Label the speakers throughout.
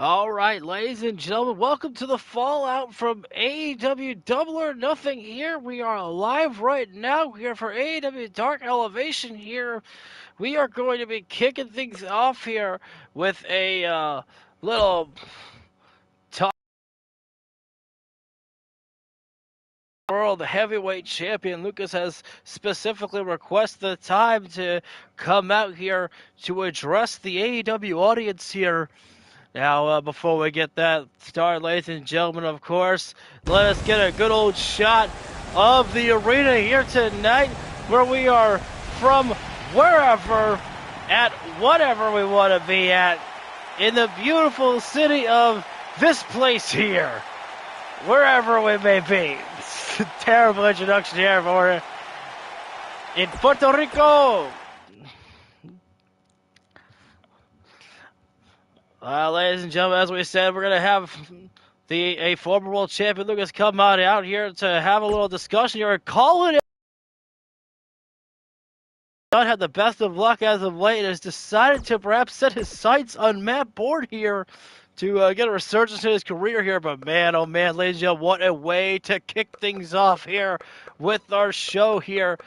Speaker 1: All right, ladies and gentlemen, welcome to the fallout from AEW Double or Nothing here. We are live right now here for AEW Dark Elevation here. We are going to be kicking things off here with a little talk. World Heavyweight Champion Lucas has specifically requested the time to come out here to address the AEW audience here. Now, before we get that started, ladies and gentlemen, of course, let us get a good old shot of the arena here tonight, where we are from wherever, at whatever we want to be at, in the beautiful city of this place here, wherever we may be. Terrible introduction here, but we're in Puerto Rico. Ladies and gentlemen, as we said, we're going to have a former world champion, Lucas, come out here to have a little discussion here. Calling it. Not had the best of luck as of late and has decided to perhaps set his sights on Matt Board here to get a resurgence in his career here. But man, oh man, ladies and gentlemen, what a way to kick things off here with our show here.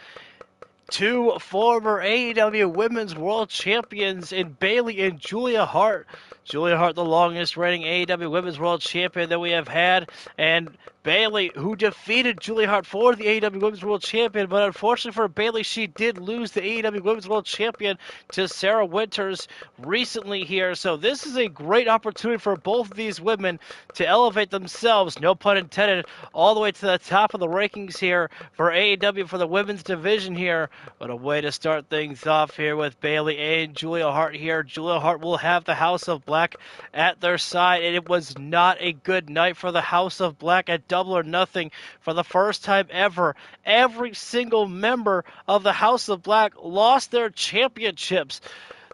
Speaker 1: Two former AEW Women's World Champions in Bayley and Julia Hart. Julia Hart, the longest reigning AEW Women's World Champion that we have had, and Bayley, who defeated Julia Hart for the AEW Women's World Champion, but unfortunately for Bayley, she did lose the AEW Women's World Champion to Sarah Winters recently here. So this is a great opportunity for both of these women to elevate themselves, no pun intended, all the way to the top of the rankings here for AEW for the women's division here. What a way to start things off here with Bayley and Julia Hart here. Julia Hart will have the House of Black at their side, and it was not a good night for the House of Black at Double or Nothing. For the first time ever, every single member of the House of Black lost their championships.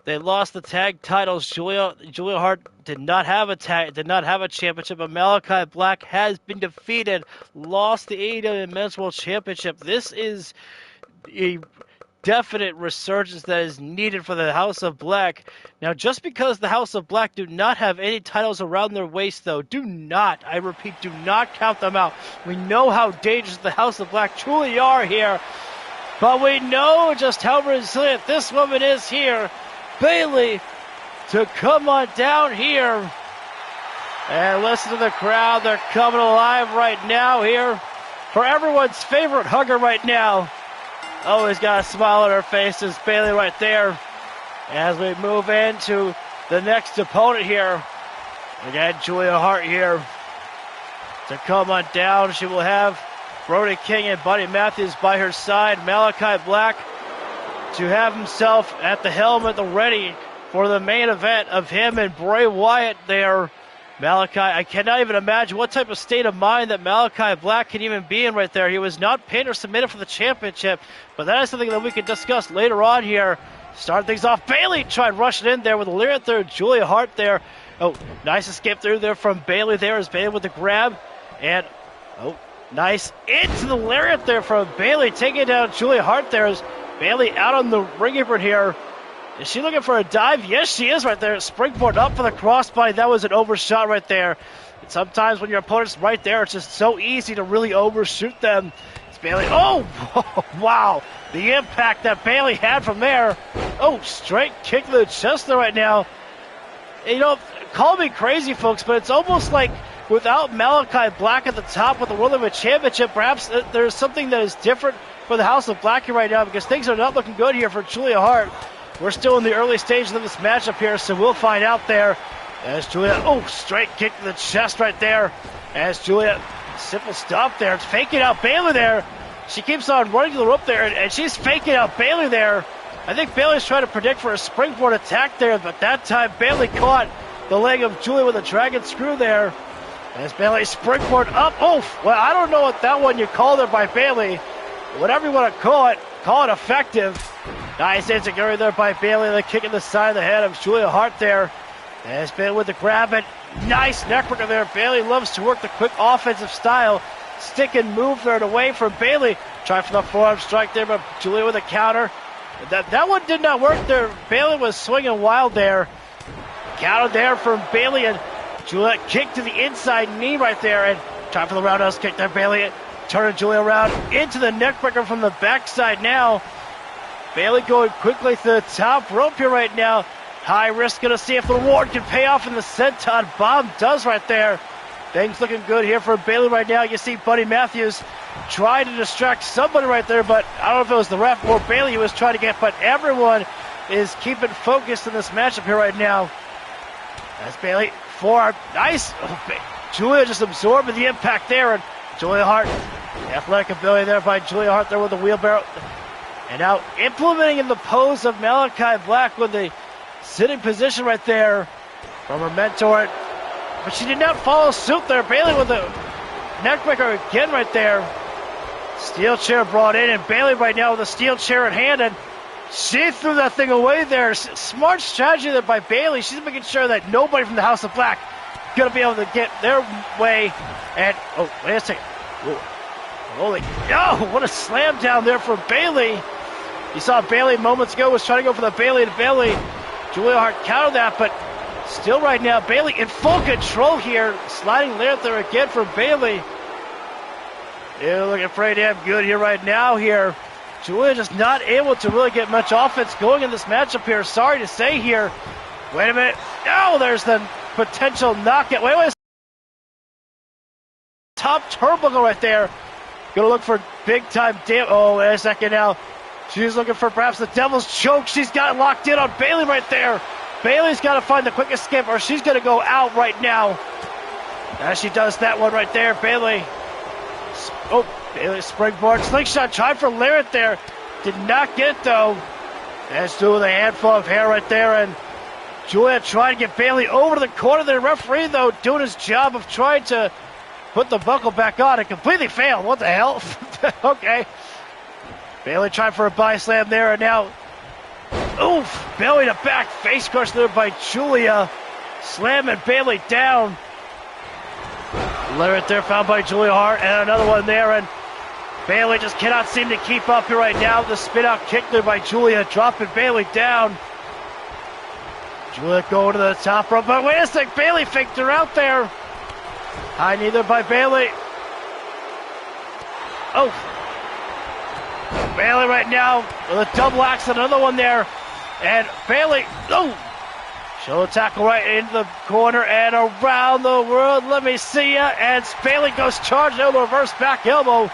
Speaker 1: They lost the tag titles. Julia Hart did not have a championship, but Malakai Black has been defeated, lost the AEW Men's World Championship. This is a definite resurgence that is needed for the House of Black. Now, just because the House of Black do not have any titles around their waist, though, I repeat, do not count them out. We know how dangerous the House of Black truly are here, but we know just how resilient this woman is here. Bayley, to come on down here. And listen to the crowd. They're coming alive right now here for everyone's favorite hugger right now. Always got a smile on her face. Is Bayley right there. As we move into the next opponent here. Again, Julia Hart here to come on down. She will have Brody King and Buddy Matthews by her side. Malakai Black to have himself at the helm at the ready for the main event of him and Bray Wyatt there. Malakai, I cannot even imagine what type of state of mind that Malakai Black can even be in right there. He was not pinned or submitted for the championship, but that is something that we can discuss later on here. Start things off. Bayley tried rushing in there with a lariat there. Julia Hart there. Oh, nice escape through there from Bayley there as Bayley with the grab. And, oh, nice into the lariat there from Bayley, taking down Julia Hart there as Bayley out on the ring apron here. Is she looking for a dive? Yes, she is right there. Springboard up for the crossbody. That was an overshot right there. And sometimes when your opponent's right there, it's just so easy to really overshoot them. It's Bayley. Oh, wow. The impact that Bayley had from there. Oh, straight kick to the chest there right now. And, you know, call me crazy, folks, but it's almost like without Malakai Black at the top with the World Heavyweight Championship, perhaps there's something that is different for the House of Black here right now, because things are not looking good here for Julia Hart. We're still in the early stages of this matchup here, so we'll find out there. As Julia, oh, straight kick to the chest right there. As Julia, simple stop there. It's faking out Bayley there. She keeps on running to the rope there, and she's faking out Bayley there. I think Bayley's trying to predict for a springboard attack there, but that time Bayley caught the leg of Julia with a dragon screw there. As Bayley springboard up. Oh, well, I don't know what that one you called it by Bayley. Whatever you want to call it effective. Nice enziguri there by Bayley. The kick in the side of the head of Julia Hart there. As Bayley with the grab it. Nice neckbreaker there. Bayley loves to work the quick offensive style. Stick and move there away from Bayley. Try for the forearm strike there, but Julia with a counter. That one did not work there. Bayley was swinging wild there. Counter there from Bayley, and Julia kick to the inside knee right there, and time for the roundhouse kick there. Bayley turning Julia around into the neckbreaker from the backside now. Bayley going quickly to the top rope here right now. High risk, gonna see if the reward can pay off, and the senton bomb does right there. Things looking good here for Bayley right now. You see Buddy Matthews trying to distract somebody right there, but I don't know if it was the ref or Bayley who was trying to get, but everyone is keeping focused in this matchup here right now. That's Bayley for nice. Julia just absorbing the impact there, and Julia Hart, athletic ability there by Julia Hart there with the wheelbarrow. And now implementing in the pose of Malakai Black with the sitting position right there from her mentor. But she did not follow suit there. Bayley with the neckbreaker again right there. Steel chair brought in, and Bayley right now with a steel chair in hand, and she threw that thing away there. Smart strategy there by Bayley. She's making sure that nobody from the House of Black is going to be able to get their way. And, oh, wait a second. Whoa. Holy, oh, what a slam down there for Bayley. You saw Bayley moments ago was trying to go for the Bayley to Bayley. Julia Hart countered that, but still right now, Bayley in full control here. Sliding lariat there again for Bayley. Yeah, looking pretty damn good here right now here. Julia just not able to really get much offense going in this matchup here. Sorry to say here. Wait a minute. Oh, there's the potential knockout. Wait. Top turnbuckle right there. Gonna look for big time damage. Oh, wait a second now. She's looking for perhaps the devil's choke. She's got it locked in on Bayley right there. Bayley's got to find the quick escape, or she's going to go out right now. As she does that one right there, Bayley. Oh, Bayley springboard slingshot. Tried for lariat there. Did not get it, though. That's doing a handful of hair right there. And Julia trying to get Bayley over to the corner. The referee, though, doing his job of trying to put the buckle back on. It completely failed. What the hell? Okay. Bayley tried for a body slam there, and now, oof, belly to back, face crush there by Julia, slamming Bayley down. Lariat there found by Julia Hart, and another one there, and Bayley just cannot seem to keep up here right now. The spin out kick there by Julia, dropping Bayley down. Julia going to the top rope, but wait a sec, Bayley faked her out there. High knee there by Bayley. Oh. Bayley right now with a double axe, another one there. And Bayley, oh, shoulder tackle right into the corner and around the world. Let me see ya. And Bayley goes charging over the reverse back elbow.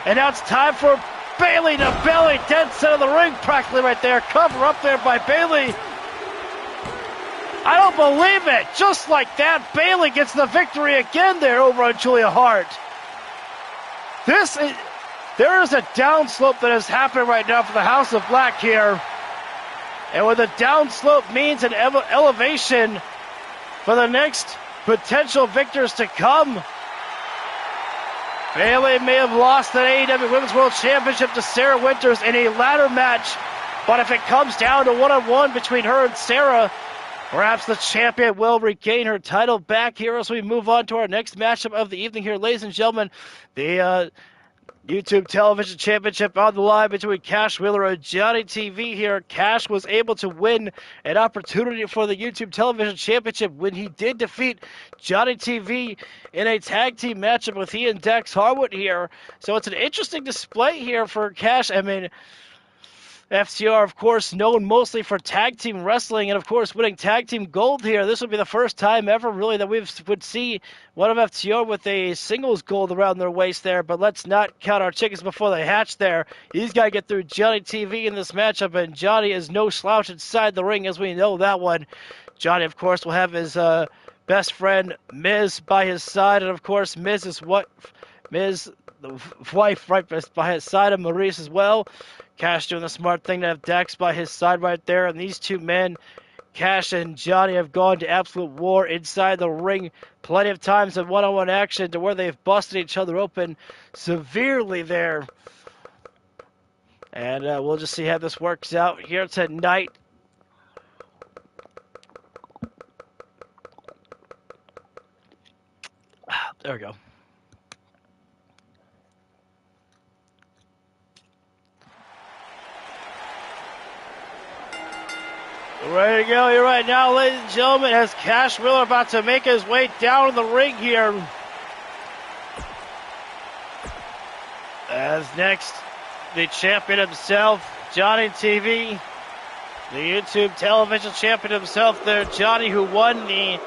Speaker 1: And now it's time for Bayley to belly, dead center of the ring practically right there. Cover up there by Bayley. I don't believe it. Just like that, Bayley gets the victory again there over on Julia Hart. There is a downslope that is happening right now for the House of Black here. And what the downslope means an elevation for the next potential victors to come. Bayley may have lost the AEW Women's World Championship to Sarah Winters in a ladder match, but if it comes down to one-on-one between her and Sarah, perhaps the champion will regain her title back here as we move on to our next matchup of the evening here. Ladies and gentlemen, the YouTube Television Championship on the line between Cash Wheeler and Johnny TV here. Cash was able to win an opportunity for the YouTube Television Championship when he did defeat Johnny TV in a tag team matchup with he and Dex Harwood here. So it's an interesting display here for Cash. I mean, FTR, of course, known mostly for tag team wrestling and, of course, winning tag team gold here. This would be the first time ever, really, that we would see one of FTR with a singles gold around their waist there. But let's not count our chickens before they hatch there. He's got to get through Johnny TV in this matchup, and Johnny is no slouch inside the ring, as we know that one. Johnny, of course, will have his best friend, Miz, by his side. And, of course, Miz, the wife, right by his side of Maurice as well. Cash doing the smart thing to have Dax by his side right there. And these two men, Cash and Johnny, have gone to absolute war inside the ring plenty of times in one-on-one action to where they've busted each other open severely there. And we'll just see how this works out here tonight. There we go. Ready to go here right now, ladies and gentlemen, as Cash Wheeler about to make his way down in the ring here. As next, the champion himself, Johnny TV, the YouTube television champion himself there, Johnny, who won the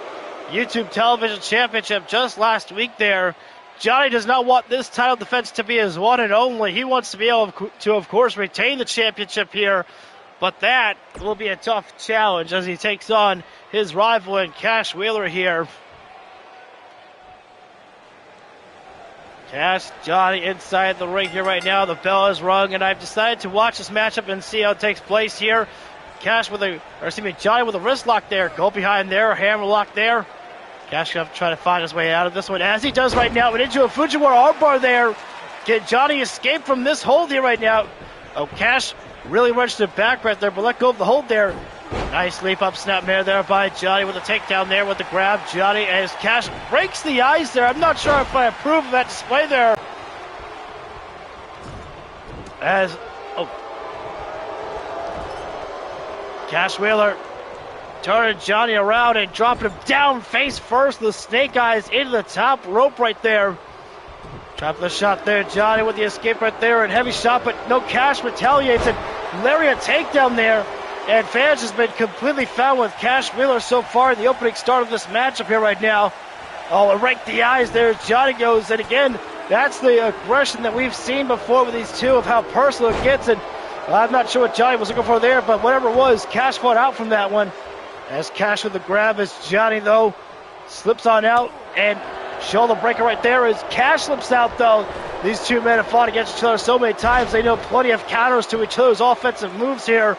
Speaker 1: YouTube television championship just last week there. Johnny does not want this title defense to be his one and only. He wants to be able to, of course, retain the championship here. But that will be a tough challenge as he takes on his rival in Cash Wheeler here. Cash, Johnny inside the ring here right now. The bell is rung, and I've decided to watch this matchup and see how it takes place here. Johnny with a wrist lock there. Go behind there, hammer lock there. Cash going to try to find his way out of this one, as he does right now, but into a Fujiwara armbar there. Can Johnny escape from this hold here right now? Oh, Cash really wrenched it back right there, but let go of the hold there. Nice leap up snap there by Johnny with a takedown there with the grab. Johnny, as Cash breaks the eyes there. I'm not sure if I approve of that display there. Cash Wheeler turning Johnny around and dropping him down face first. The snake eyes into the top rope right there. Trap the shot there. Johnny with the escape right there and heavy shot, but no. Cash retaliates and lariat takedown there. And fans has been completely found with Cash Wheeler so far in the opening start of this matchup here right now. Oh, and right the eyes there as Johnny goes. And again, that's the aggression that we've seen before with these two of how personal it gets. And I'm not sure what Johnny was looking for there, but whatever it was, Cash fought out from that one. As Cash with the grab, as Johnny, though, slips on out and shoulder breaker right there as Cash slips out, though. These two men have fought against each other so many times. They know plenty of counters to each other's offensive moves here.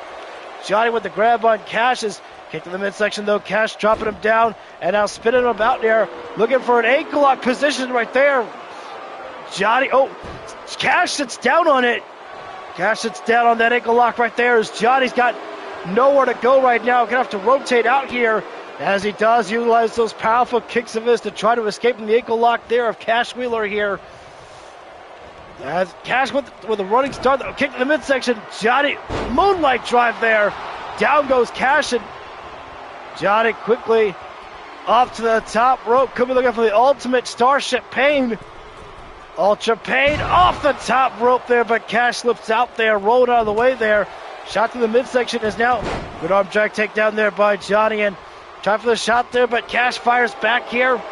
Speaker 1: Johnny with the grab on Cash is kicked to the midsection, though. Cash dropping him down and now spinning him out there, looking for an ankle lock position right there. Johnny, Cash sits down on it. Cash sits down on that ankle lock right there as Johnny's got nowhere to go right now. Gonna have to rotate out here as he does utilize those powerful kicks of his to try to escape from the ankle lock there of Cash Wheeler here. As Cash with a running start, kick to the midsection. Johnny, moonlight drive there. Down goes Cash, and Johnny quickly off to the top rope. Could be looking for the ultimate Starship Pain. Ultra Pain off the top rope there, but Cash slips out there, rolled out of the way there. Shot to the midsection is now good arm drag takedown there by Johnny, and try for the shot there, but Cash fires back here.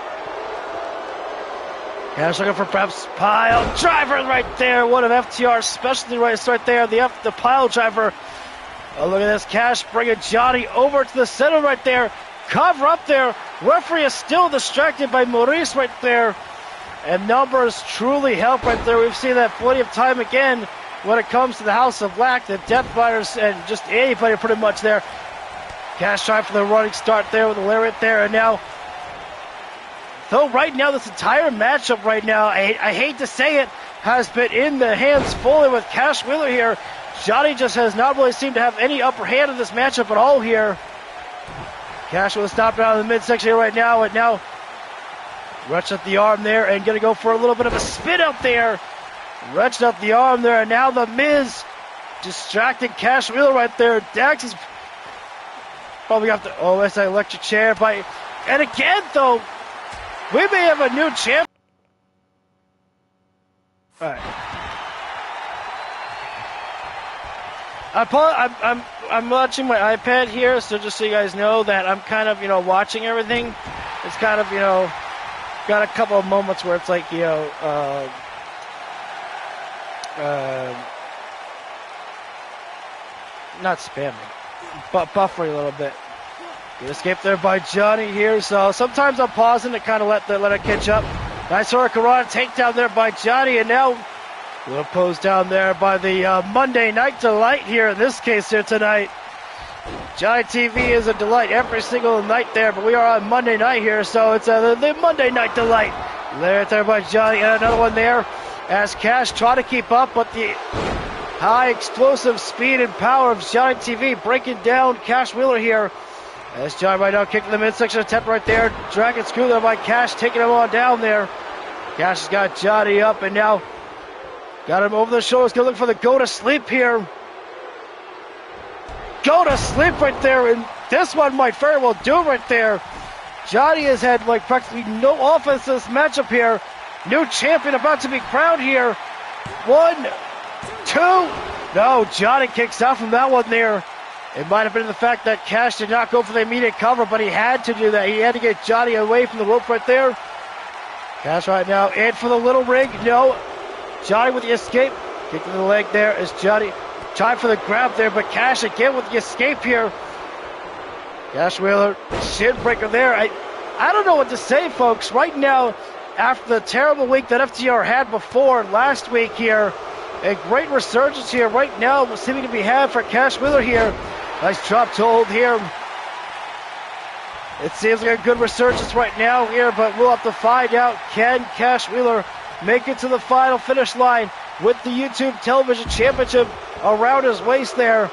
Speaker 1: Cash looking for perhaps pile driver right there. One of FTR's specialty right there. The pile driver. Oh, look at this. Cash bringing Johnny over to the center right there. Cover up there. Referee is still distracted by Maurice right there. And numbers truly help right there. We've seen that plenty of time again when it comes to the House of Black, the Death Fighters, and just anybody pretty much there. Cash trying for the running start there with the lariat there, and now, though right now this entire matchup right now, I hate to say it, has been in the hands fully with Cash Wheeler here. Johnny just has not really seemed to have any upper hand in this matchup at all here. Cash will stop down in the midsection here right now, and now wrench up the arm there and gonna go for a little bit of a spin out there. Wrenched up the arm there, and now the Miz distracting Cash Wheeler right there. Dax is probably got the OSI electric chair by, and again though, we may have a new champ. All right. I'm watching my iPad here, so just so you guys know that I'm kind of watching everything. It's kind of got a couple of moments where it's like not spamming, but buffering a little bit. Good escape there by Johnny here, so sometimes I'm pausing to kind of let it catch up. Nice Hurricanrana takedown there by Johnny, and now little pose down there by the Monday Night Delight here in this case here tonight. Johnny TV is a delight every single night there, but we are on Monday night here, so it's the Monday Night Delight. There by Johnny, and another one there as Cash try to keep up, but the high explosive speed and power of Johnny TV breaking down Cash Wheeler here. As Johnny right now kicking the midsection attempt right there. Dragon screw there by Cash, taking him on down there. Cash has got Johnny up and now got him over the shoulders. Gonna look for the go to sleep here. Go to sleep right there, and this one might very well do right there. Johnny has had like practically no offense in this matchup here. New champion about to be crowned here. 1, 2. No, Johnny kicks out from that one there. It might have been the fact that Cash did not go for the immediate cover, but he had to do that. He had to get Johnny away from the rope right there. Cash right now in for the little rig. No. Johnny with the escape. Kick to the leg there as Johnny tried for the grab there, but Cash again with the escape here. Cash Wheeler, shin breaker there. I don't know what to say, folks. Right now, after the terrible week that FTR had before last week here, a great resurgence here right now seeming to be had for Cash Wheeler here. Nice drop to hold here. It seems like a good resurgence right now here, but we'll have to find out. Can Cash Wheeler make it to the final finish line with the YouTube Television Championship around his waist there?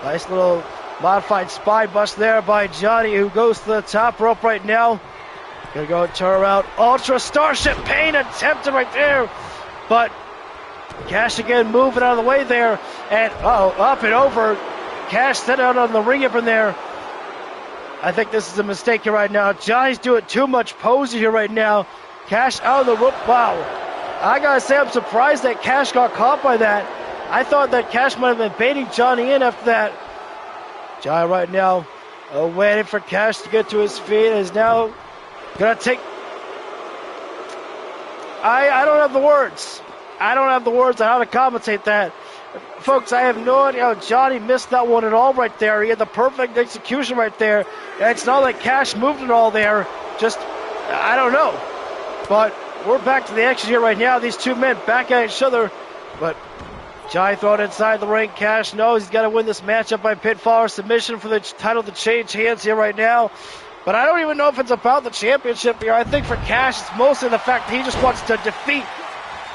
Speaker 1: Nice little modified spine bust there by Johnny, who goes to the top rope right now. Gonna go and turn around. Ultra Starship Pain attempted right there, but Cash again moving out of the way there, and up and over. Cash set out on the ring apron there. I think this is a mistake here right now. Johnny's doing too much posing here right now. Cash out of the rope. Wow. I gotta say, I'm surprised that Cash got caught by that. I thought that Cash might have been baiting Johnny in after that. Johnny right now waiting for Cash to get to his feet. Is now gonna take... I don't have the words. I don't have the words on how to commentate that. Folks, I have no idea how Johnny missed that one at all right there. He had the perfect execution right there. And it's not like Cash moved it all there. Just, I don't know. But we're back to the action here right now. These two men back at each other. But Johnny thrown inside the ring. Cash knows he's got to win this matchup by pinfall or submission for the title to change hands here right now. But I don't even know if it's about the championship here. I think for Cash, it's mostly the fact that he just wants to defeat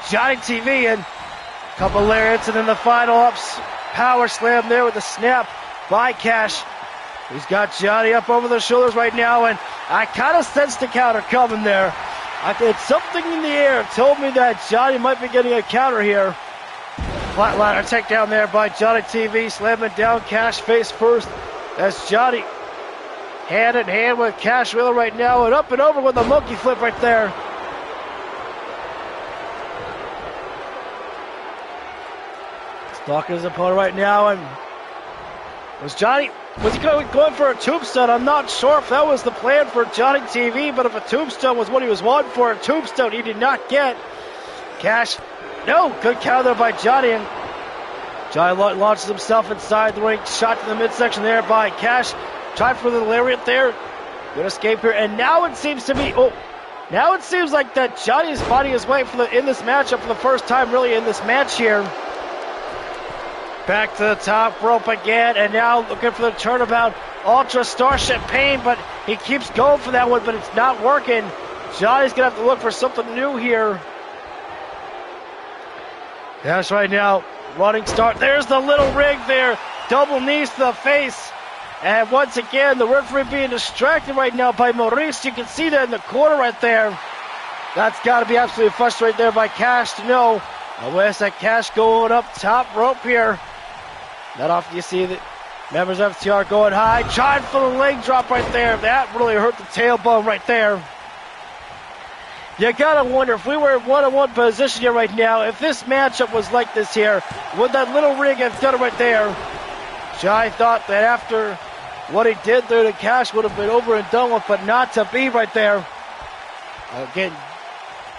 Speaker 1: Johnny TV, and a couple lariats, and then the final ups power slam there with a snap by Cash. He's got Johnny up over the shoulders right now, and I kind of sensed the counter coming there. It's something in the air told me that Johnny might be getting a counter here. Flatliner takedown there by Johnny TV, slamming down Cash face first as Johnny hand in hand with Cash Wheeler right now, and up and over with a monkey flip right there. Stalking his opponent right now, and was he going for a tombstone? I'm not sure if that was the plan for Johnny TV, but if a tombstone was what he was wanting for, a tombstone he did not get. Cash, no, good counter there by Johnny, and Johnny launches himself inside the ring, shot to the midsection there by Cash, tried for the lariat there, good escape here, and now it seems to be, now it seems like that Johnny is fighting his way in this matchup for the first time really in this match here. Back to the top rope again, and now looking for the turnabout. Ultra Starship Pain, but he keeps going for that one, but it's not working. Johnny's going to have to look for something new here. Cash right now, running start. There's the little rig there. Double knees to the face. And once again, the referee being distracted right now by Maurice. You can see that in the corner right there. That's got to be absolutely frustrated there by Cash to know. Where's that Cash going up top rope here? Not often you see the members of FTR going high. Trying for the leg drop right there. That really hurt the tailbone right there. You gotta wonder if we were in one-on-one position here right now, if this matchup was like this here, would that little rig have done it right there? Johnny thought that after what he did there, the Cash would have been over and done with, but not to be right there. Again,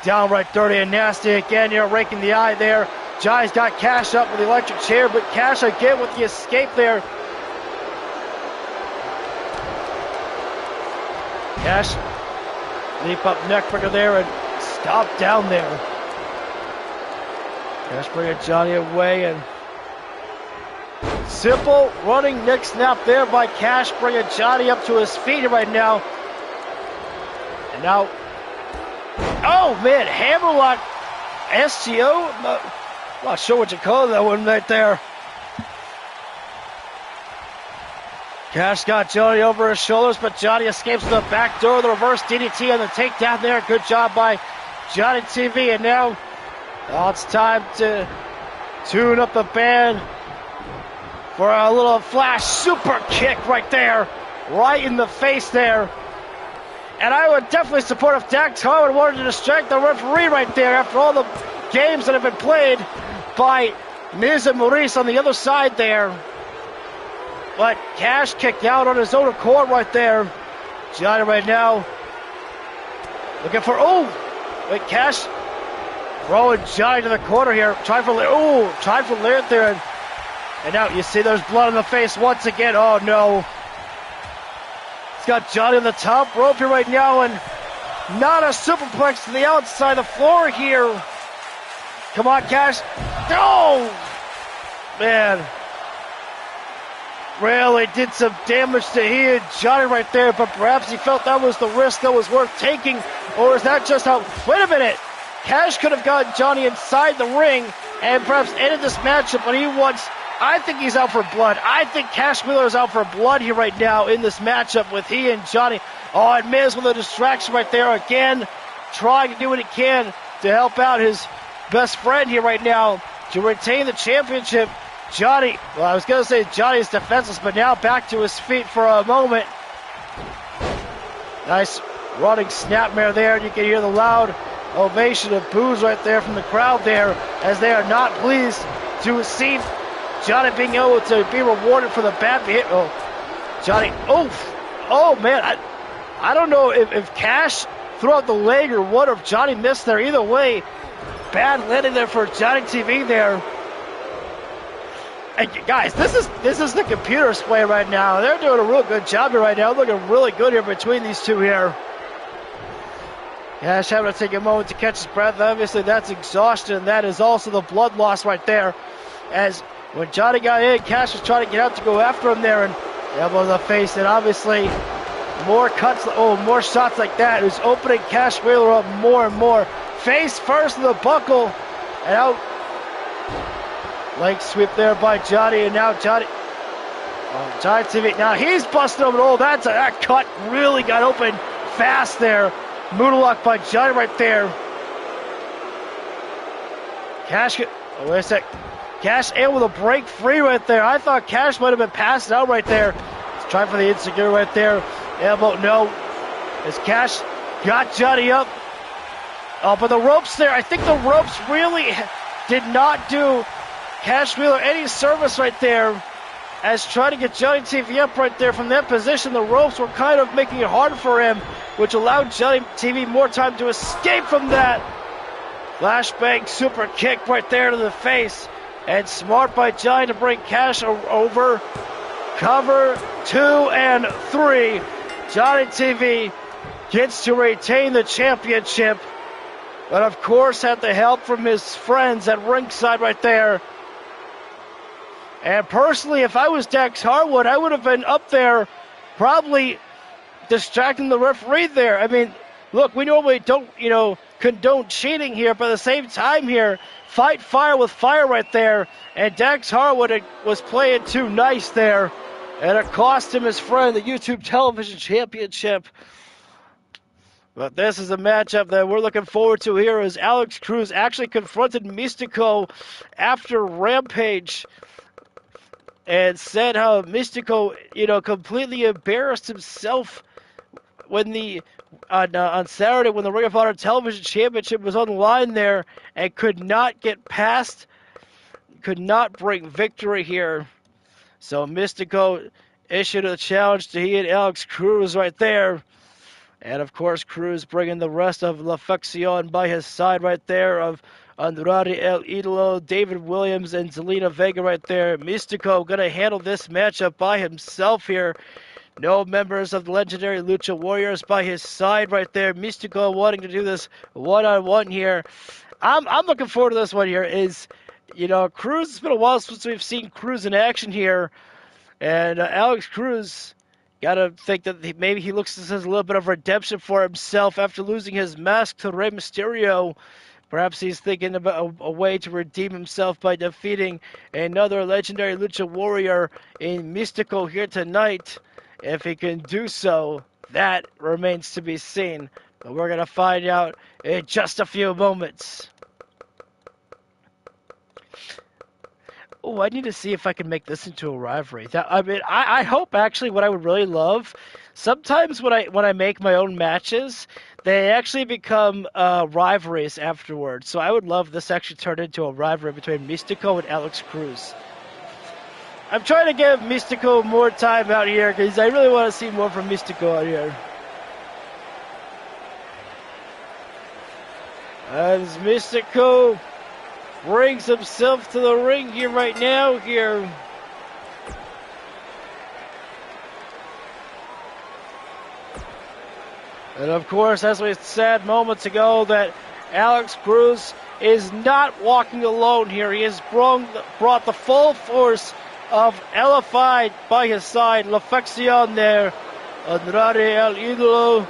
Speaker 1: downright dirty and nasty again here, raking the eye there. Johnny's got Cash up with the electric chair, but Cash again with the escape there. Cash, leap up neckbreaker there and stop down there. Cash bringing Johnny away, and simple running neck snap there by Cash, bringing Johnny up to his feet right now. And now, oh man, hammerlock STO? Not sure what you call that one right there. Cash got Johnny over his shoulders, but Johnny escapes to the back door, the reverse DDT on the takedown there. Good job by Johnny TV. And now it's time to tune up the band for a little flash super kick right there right in the face there. And I would definitely support if Dax Harwood wanted to distract the referee right there after all the games that have been played by Miz and Maurice on the other side there. But Cash kicked out on his own accord right there. Johnny right now looking for, wait, Cash throwing Johnny to the corner here. Trying for Laird there. And now you see there's blood on the face once again. Oh no. He's got Johnny on the top rope here right now, and not a superplex to the outside the floor here. Come on, Cash. Oh! Man. Really did some damage to he and Johnny right there, but perhaps he felt that was the risk that was worth taking, or is that just how... Wait a minute! Cash could have gotten Johnny inside the ring and perhaps ended this matchup, but he wants... I think he's out for blood. I think Cash Wheeler is out for blood here right now in this matchup with he and Johnny. Oh, and Miz with a distraction right there again, trying to do what he can to help out his best friend here right now to retain the championship. Johnny, well, I was going to say Johnny's defenseless, but now back to his feet for a moment. Nice running snapmare there, and you can hear the loud ovation of boos right there from the crowd there, as they are not pleased to see Johnny being able to be rewarded for the bad behavior. Oh, Johnny, oh man, I don't know if Cash threw out the leg or what, or if Johnny missed there. Either way, bad landing there for Johnny TV there. And guys, this is the computer's play right now. They're doing a real good job here right now. Looking really good here between these two here. Cash having to take a moment to catch his breath. Obviously, that's exhaustion. That is also the blood loss right there. As when Johnny got in, Cash was trying to get out to go after him there, and elbow to the face. And obviously, more cuts, more shots like that is opening Cash Wheeler up more and more. Face first in the buckle, and out. Leg sweep there by Johnny, and now Johnny TV. Now he's busting open. Oh, that cut really got open fast there. Moonlock by Johnny right there. Cash, wait a sec. Cash able to break free right there. I thought Cash might have been passed out right there. He's trying for the insecure right there. Elbow, no. As Cash got Johnny up. Oh, but the ropes there, I think the ropes really did not do Cash Wheeler any service right there, as trying to get Johnny TV up right there from that position. The ropes were kind of making it hard for him, which allowed Johnny TV more time to escape from that. Flashbang super kick right there to the face, and smart by Johnny to bring Cash over. Cover 2 and 3. Johnny TV gets to retain the championship, but of course had the help from his friends at ringside right there. And personally, if I was Dax Harwood, I would have been up there probably distracting the referee there. I mean, look, we normally don't, condone cheating here, but at the same time here, fight fire with fire right there. And Dax Harwood was playing too nice there, and it cost him his friend the YouTube Television Championship. But this is a matchup that we're looking forward to here, as Alex Cruz actually confronted Mystico after Rampage, and said how Mystico, completely embarrassed himself when on Saturday when the Ring of Honor Television Championship was on the line there, and could not get past, could not bring victory here. So Mystico issued a challenge to he and Alex Cruz right there. And of course, Cruz bringing the rest of La Facción by his side right there, of Andrade El Idolo, David Williams, and Zelina Vega right there. Mystico going to handle this matchup by himself here. No members of the legendary Lucha Warriors by his side right there. Mystico wanting to do this one-on-one here. I'm looking forward to this one here. Cruz, it's been a while since we've seen Cruz in action here. And Alex Cruz, got to think that maybe he looks as a little bit of redemption for himself after losing his mask to Rey Mysterio. Perhaps he's thinking about a way to redeem himself by defeating another legendary Lucha Warrior in Mystico here tonight. If he can do so, that remains to be seen. But we're going to find out in just a few moments. Oh, I need to see if I can make this into a rivalry. I hope actually what I would really love. Sometimes when I make my own matches, they actually become rivalries afterwards. So I would love this actually turned into a rivalry between Mystico and Alex Cruz. I'm trying to give Mystico more time out here because I really want to see more from Mystico out here. As Mystico brings himself to the ring here right now here. And of course, as we said moments ago, that Alex Cruz is not walking alone here. He has brought the full force of LFI by his side. La Facción there. Andrade El Idolo,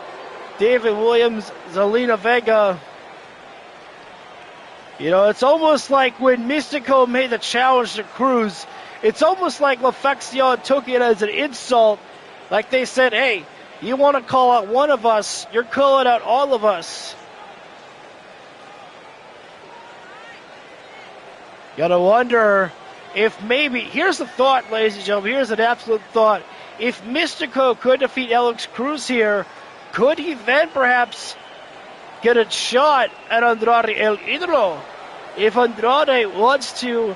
Speaker 1: David Williams, Zelina Vega. You know, it's almost like when Mystico made the challenge to Cruz, it's almost like La Facción took it as an insult. Like they said, hey, you want to call out one of us, you're calling out all of us. Gotta wonder if maybe, here's the thought, ladies and gentlemen, here's an absolute thought. If Mystico could defeat Alex Cruz here, could he then perhaps get a shot at Andrade El Idolo? If Andrade wants to,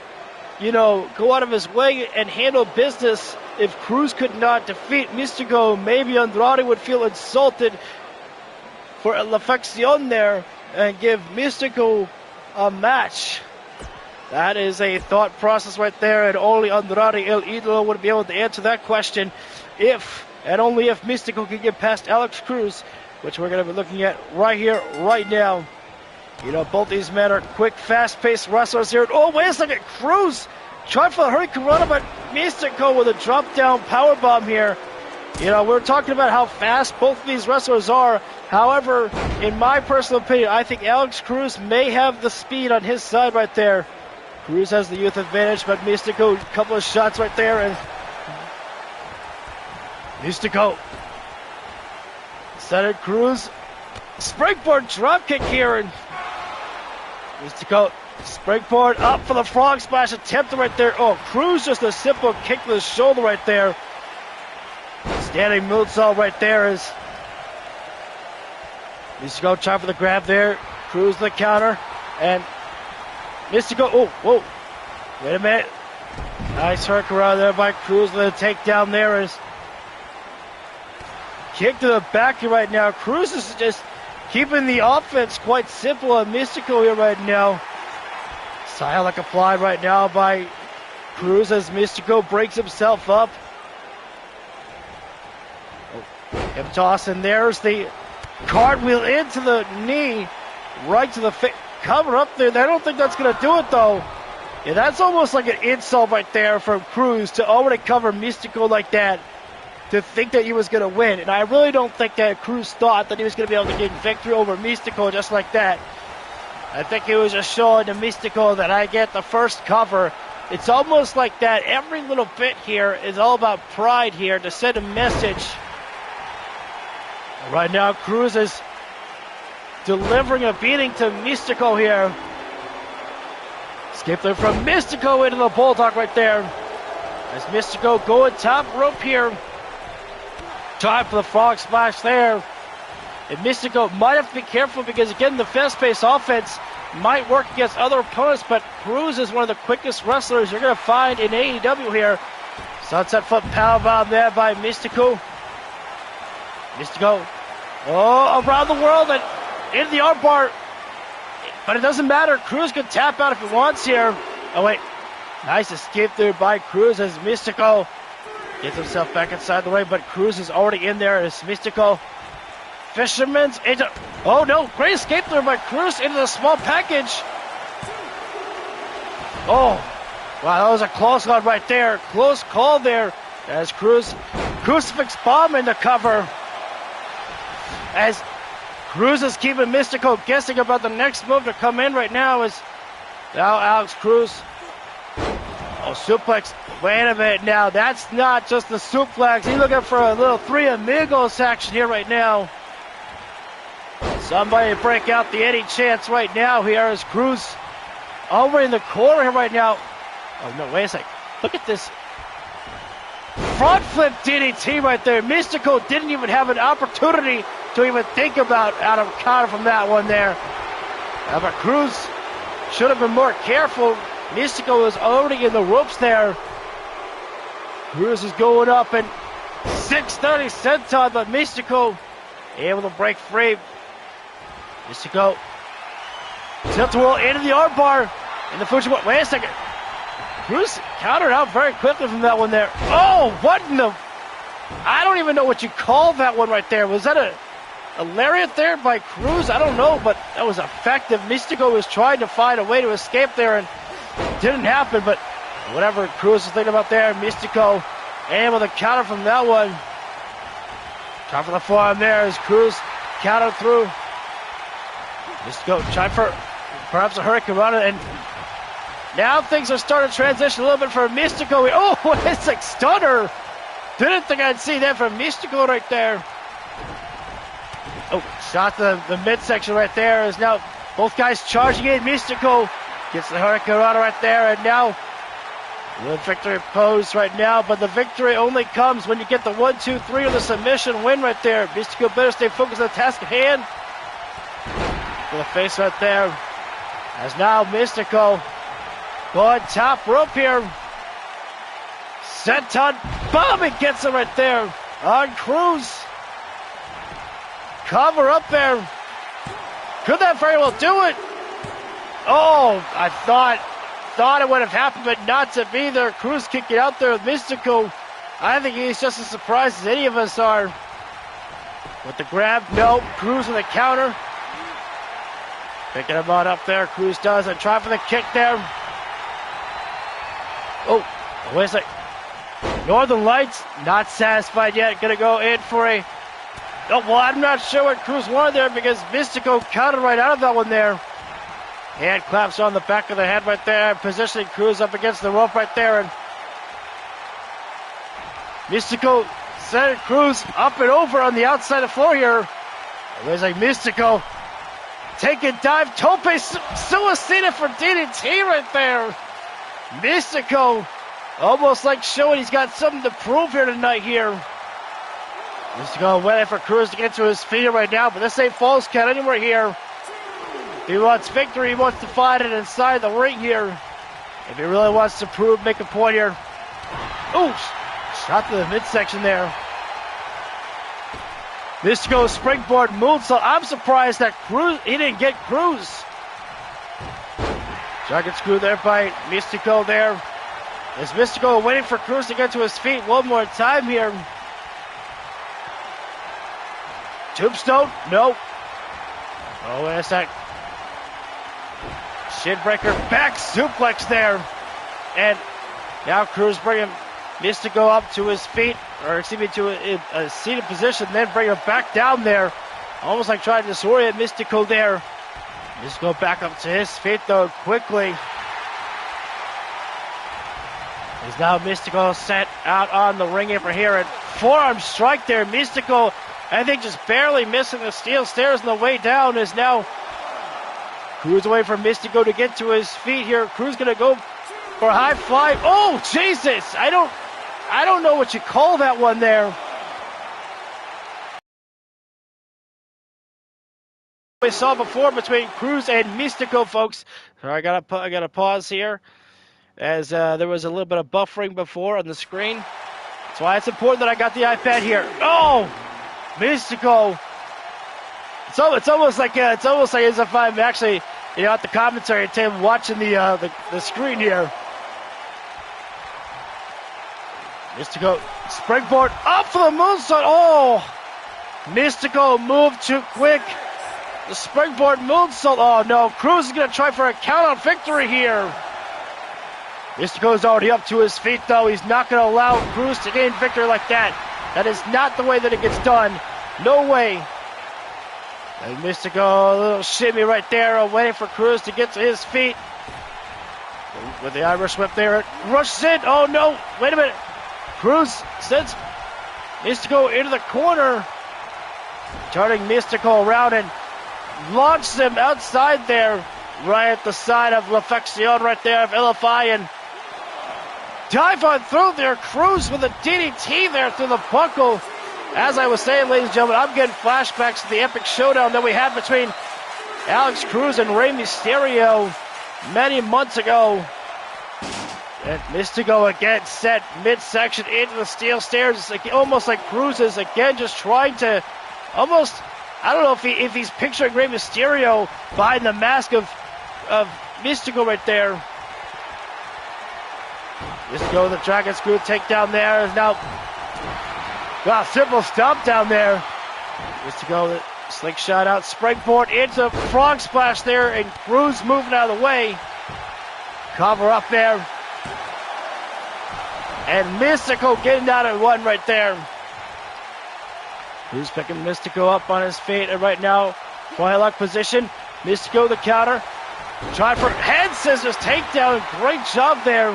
Speaker 1: you know, go out of his way and handle business, if Cruz could not defeat Mystico, maybe Andrade would feel insulted for La Facción there and give Mystico a match. That is a thought process right there, and only Andrade El Idolo would be able to answer that question if, and only if, Mystico can get past Alex Cruz, which we're going to be looking at right here, right now. You know, both these men are quick, fast-paced wrestlers here. Oh, wait a second, Cruz tried for the Hurricane Rana, but Mystico with a drop-down powerbomb here. You know, we're talking about how fast both of these wrestlers are. However, in my personal opinion, I think Alex Cruz may have the speed on his side right there. Cruz has the youth advantage, but Mystico, a couple of shots right there, and Mystico centered Cruz. Springboard dropkick here, and Mystico springboard up for the frog splash attempt right there. Oh, Cruz just a simple kick to the shoulder right there. Standing moonsault right there is Mystico trying for the grab there. Cruz the counter, and Mystico, oh, whoa, wait a minute. Nice hook around there by Cruz. The takedown there is kick to the back here right now. Cruz is just keeping the offense quite simple on Mystico here right now. Silent applied right now by Cruz as Mystico breaks himself up. Oh, hip toss, and there's the cartwheel into the knee, right to the face. Cover up there. I don't think that's going to do it, though. Yeah, that's almost like an insult right there from Cruz to already cover Mystico like that, to think that he was going to win. And I really don't think that Cruz thought that he was going to be able to get victory over Mystico just like that. I think he was just showing to Mystico that I get the first cover. It's almost like that. Every little bit here is all about pride here to send a message. Right now, Cruz is delivering a beating to Mystico here. Skip there from Mystico into the bulldog right there. As Mystico going top rope here. Time for the frog splash there. And Mystico might have to be careful because, again, the fast-paced offense might work against other opponents, but Cruz is one of the quickest wrestlers you're going to find in AEW here. Sunset foot powerbomb there by Mystico. Mystico, oh, around the world and into the armbar, but it doesn't matter. Cruz can tap out if he wants here. Oh wait, nice escape there by Cruz as Mystico gets himself back inside the ring, but Cruz is already in there as Mystico. Fisherman's into, oh no, great escape there by Cruz into the small package. Oh, wow, that was a close one right there. Close call there as Cruz, crucifix bomb in the cover. As Cruz is keeping Mystico guessing about the next move to come in right now is now Alex Cruz. Oh, suplex. Wait a minute now. That's not just the suplex. He's looking for a little Three Amigos action here right now. Somebody break out the Eddie chance right now here as Cruz over in the corner here right now. Oh, no, wait a sec. Look at this. Front flip DDT right there. Mystico didn't even have an opportunity to even think about out of counter from that one there. But Cruz should have been more careful. Mystico was already in the ropes there. Cruz is going up and 630 senton, but Mystico able to break free. Mystico tilt-a-whirl into the armbar. And the Fujiwara. Wait a second. Cruz countered out very quickly from that one there. Oh, what in the... I don't even know what you call that one right there. Was that a lariat there by Cruz? I don't know, but that was effective. Mystico was trying to find a way to escape there, and it didn't happen, but whatever Cruz was thinking about there, Mystico able to counter from that one. Time for the forearm there as Cruz countered through. Mystico trying for perhaps a Hurricane Rana, and now things are starting to transition a little bit for Mystico. Oh, it's a stunner. Didn't think I'd see that from Mystico right there. Oh, shot the midsection right there. Is now both guys charging in. Mystico gets the Hurricane Rana right there, and now the victory pose right now. But the victory only comes when you get the 1, 2, 3 or the submission win right there. Mystico better stay focused on the task at hand. For the face right there. As now Mystico going top rope here. Senton bombing gets him right there on Cruz. Cover up there. Could that very well do it? Oh, I thought it would have happened, but not to be there. Cruz kicking out there with Mystico. I think he's just as surprised as any of us are. With the grab, no. Cruz with the counter. Picking him on up there. Cruz does and try for the kick there. Oh, wait a sec. Northern Lights, not satisfied yet. Gonna go in for a... Oh, well, I'm not sure what Cruz wanted there because Mystico countered right out of that one there. Hand claps on the back of the head right there, positioning Cruz up against the rope right there. And Mystico sent Cruz up and over on the outside of the floor here. There's like Mystico taking dive, tope suicida for DDT right there. Mystico almost like showing he's got something to prove here tonight here. Mystico waiting for Cruz to get to his feet right now, but this ain't falls count anywhere here. He wants victory, he wants to find it inside the ring here. If he really wants to prove, make a point here. Ooh, shot to the midsection there. Mystico springboard moonsault. I'm surprised that Cruz, he didn't get Cruz. Dragon screw there by Mystico there. Is Mystico waiting for Cruz to get to his feet one more time here? Tombstone? No. Oh, wait a sec. Shinbreaker back suplex there. And now Cruz bringing Mystico up to his feet, or excuse me, to a seated position, then bring him back down there. Almost like trying to disorient Mystico there. Mystico back up to his feet though, quickly. He's now Mystico set out on the ring apron here, and forearm strike there. Mystico, I think, just barely missing the steel stairs on the way down. Is now Cruz away from Mystico to get to his feet here. Cruz gonna go for a high fly. Oh, Jesus! I don't know what you call that one there. We saw before between Cruz and Mystico, folks. So I gotta pause here, as there was a little bit of buffering before on the screen. That's why it's important that I got the iPad here. Oh, Mystico! It's almost like as if I'm actually, at the commentary table watching the screen here. Mystico springboard up for the moonsault. Oh, Mystico moved too quick. The springboard moonsault. Oh no, Cruz is going to try for a count-out victory here. Mystico's already up to his feet though. He's not going to allow Cruz to gain victory like that. That is not the way that it gets done. No way. And Mystico, a little shimmy right there, waiting for Cruz to get to his feet. With the Irish whip there, it rushes in. Oh no, wait a minute. Cruz sends Mystico into the corner, turning Mystico around and launches him outside there, right at the side of L'Affection right there of LFI. And dive on through there. Cruz with a DDT there through the buckle. As I was saying, ladies and gentlemen, I'm getting flashbacks to the epic showdown that we had between Alex Cruz and Rey Mysterio many months ago. And Mystico again set midsection into the steel stairs. It's like, almost like Cruz is again just trying to almost, I don't know if he's picturing Rey Mysterio behind the mask of Mystico right there. Mystico with the Dragon Screw takedown there is now got a simple stomp down there. Mystico the slick shot out, springboard into frog splash there, and Cruz moving out of the way. Cover up there. And Mystico getting down at one right there. Cruz picking Mystico up on his feet, and right now, flylock position. Mystico the counter. Trying for head scissors takedown. Great job there.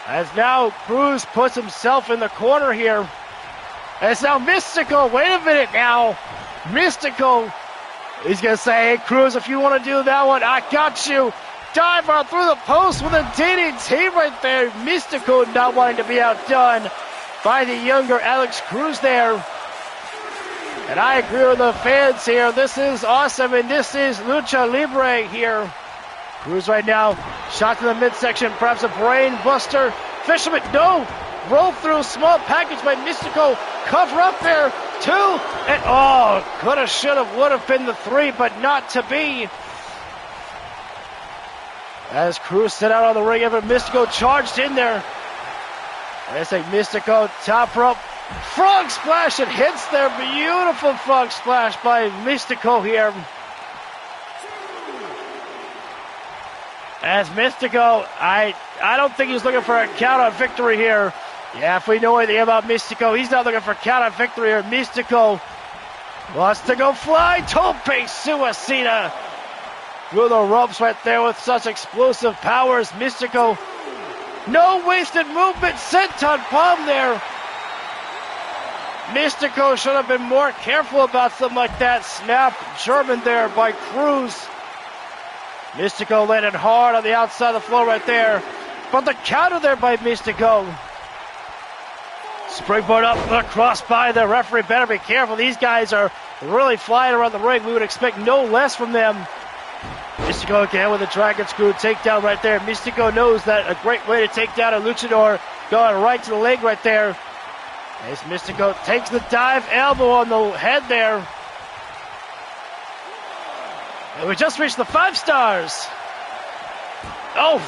Speaker 1: As now Cruz puts himself in the corner here. And it's now Mystico. Wait a minute now. Mystico. He's going to say, hey, Cruz, if you want to do that one, I got you. Dive out through the post with a DDT right there. Mystico not wanting to be outdone by the younger Alex Cruz there. And I agree with the fans here. This is awesome, and this is Lucha Libre here. Cruz right now, shot to the midsection, perhaps a brain buster. Fisherman, no! Roll through, small package by Mystico. Cover up there, 2, and oh, coulda, shoulda, woulda been the 3, but not to be. As Cruz set out on the ring, ever Mystico charged in there. It's like Mystico, top rope, frog splash, it hits there. Beautiful frog splash by Mystico here. As Mystico, I don't think he's looking for a count out victory here. Yeah, if we know anything about Mystico, he's not looking for a count out victory here. Mystico wants to go fly. Tope Suicida. Through the ropes right there with such explosive powers. Mystico, no wasted movement. Senton palm there. Mystico should have been more careful about something like that. Snap German there by Cruz. Mystico landed hard on the outside of the floor right there. But the counter there by Mystico. Springboard up, across by the referee. Better be careful. These guys are really flying around the ring. We would expect no less from them. Mystico again with a Dragon Screw takedown right there. Mystico knows that a great way to take down a luchador, going right to the leg right there. As Mystico takes the dive elbow on the head there. And we just reached the 5 stars. Oh!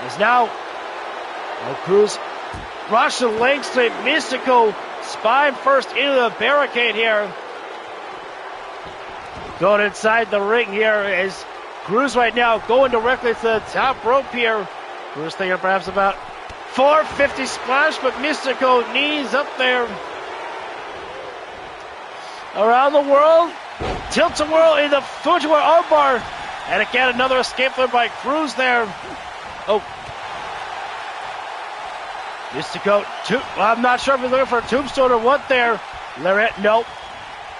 Speaker 1: As now, Cruz Russian leg sweep. Mystico spine first into the barricade here. Going inside the ring here is Cruz right now going directly to the top rope here. Cruz thinking perhaps about 450 splash, but Mystico knees up there. Around the world, tilt-a-whirl in the Fujiwara armbar. And again, another escape there by Cruz there. Oh. Mystico, I'm not sure if he's looking for a tombstone or what there. Lariat, nope.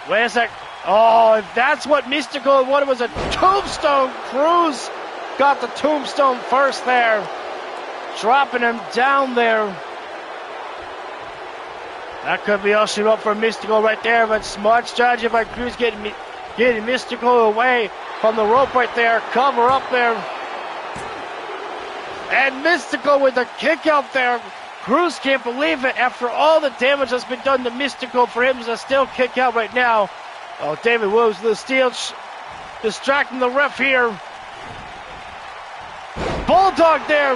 Speaker 1: Wait a sec. Oh, if that's what Mystico wanted was a tombstone. Cruz got the tombstone first there. Dropping him down there. That could be all she wrote for Mystico right there, but smart strategy by Cruz getting Mystico away from the rope right there. Cover up there. And Mystico with the kick out there. Cruz can't believe it after all the damage that's been done to Mystico for him to still kick out right now. Oh, David Williams with the steel distracting the ref here. Bulldog there.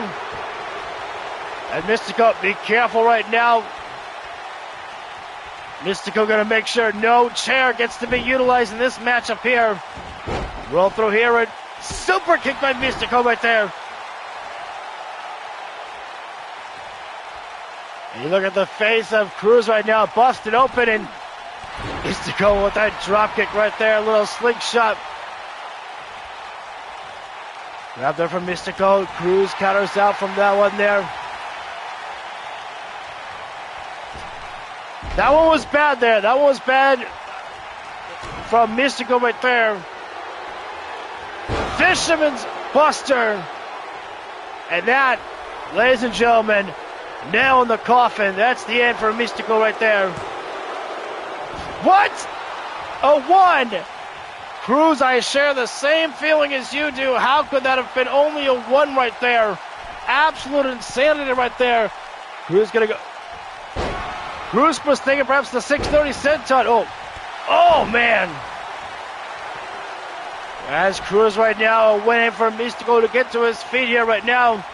Speaker 1: And Mystico, be careful right now. Mystico going to make sure no chair gets to be utilized in this matchup here. Roll through here and super kick by Mystico right there. And you look at the face of Cruz right now, busted open, and Mystico with that drop kick right there, a little slingshot. Grab there from Mystico. Cruz counters out from that one there. That one was bad there. That one was bad from Mystico right there. Fisherman's Buster. And that, ladies and gentlemen, nail in the coffin. That's the end for Mystico right there. What? A 1. Cruz, I share the same feeling as you do. How could that have been only a 1 right there? Absolute insanity right there. Cruz gonna go. Cruz was thinking perhaps the 630 senton. Oh man. As Cruz right now waiting for Mystico to get to his feet here right now.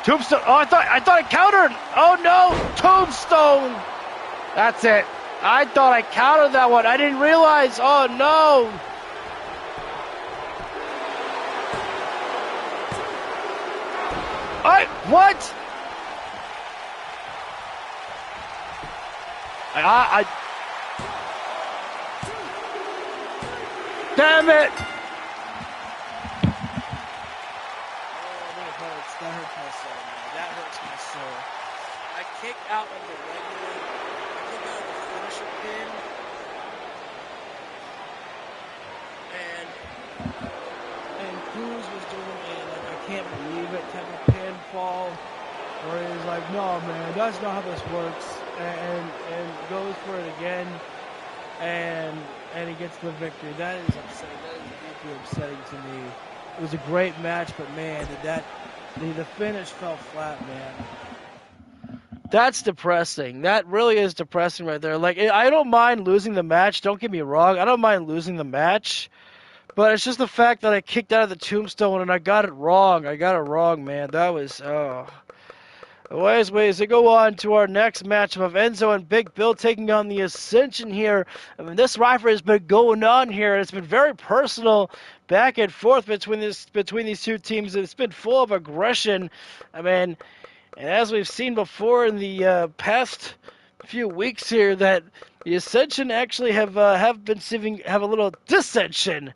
Speaker 1: Tombstone. Oh, I thought it countered. Oh no, Tombstone. That's it. I thought I countered that one. I didn't realize. Oh no. What? Damn it. That hurts my soul, man. That hurts my soul. I kicked out of the regular. I kicked out of the finisher pin. And Cruz was doing a, like, I can't believe it type of pinfall. Where he's like, no, man, that's not how this works. And goes for it again. And he gets the victory. That is upsetting. That is deeply upsetting to me. It was a great match, but man, the finish fell flat, man. That's depressing. That really is depressing right there. Like, I don't mind losing the match. Don't get me wrong. I don't mind losing the match. But it's just the fact that I kicked out of the Tombstone and I got it wrong. I got it wrong, man. That was, Ways to go on to our next matchup of Enzo and Big Bill taking on the Ascension here. I mean, this rivalry has been going on here. It's been very personal, back and forth between these two teams. It's been full of aggression. I mean, and as we've seen before in the past few weeks here, that the Ascension actually have a little dissension.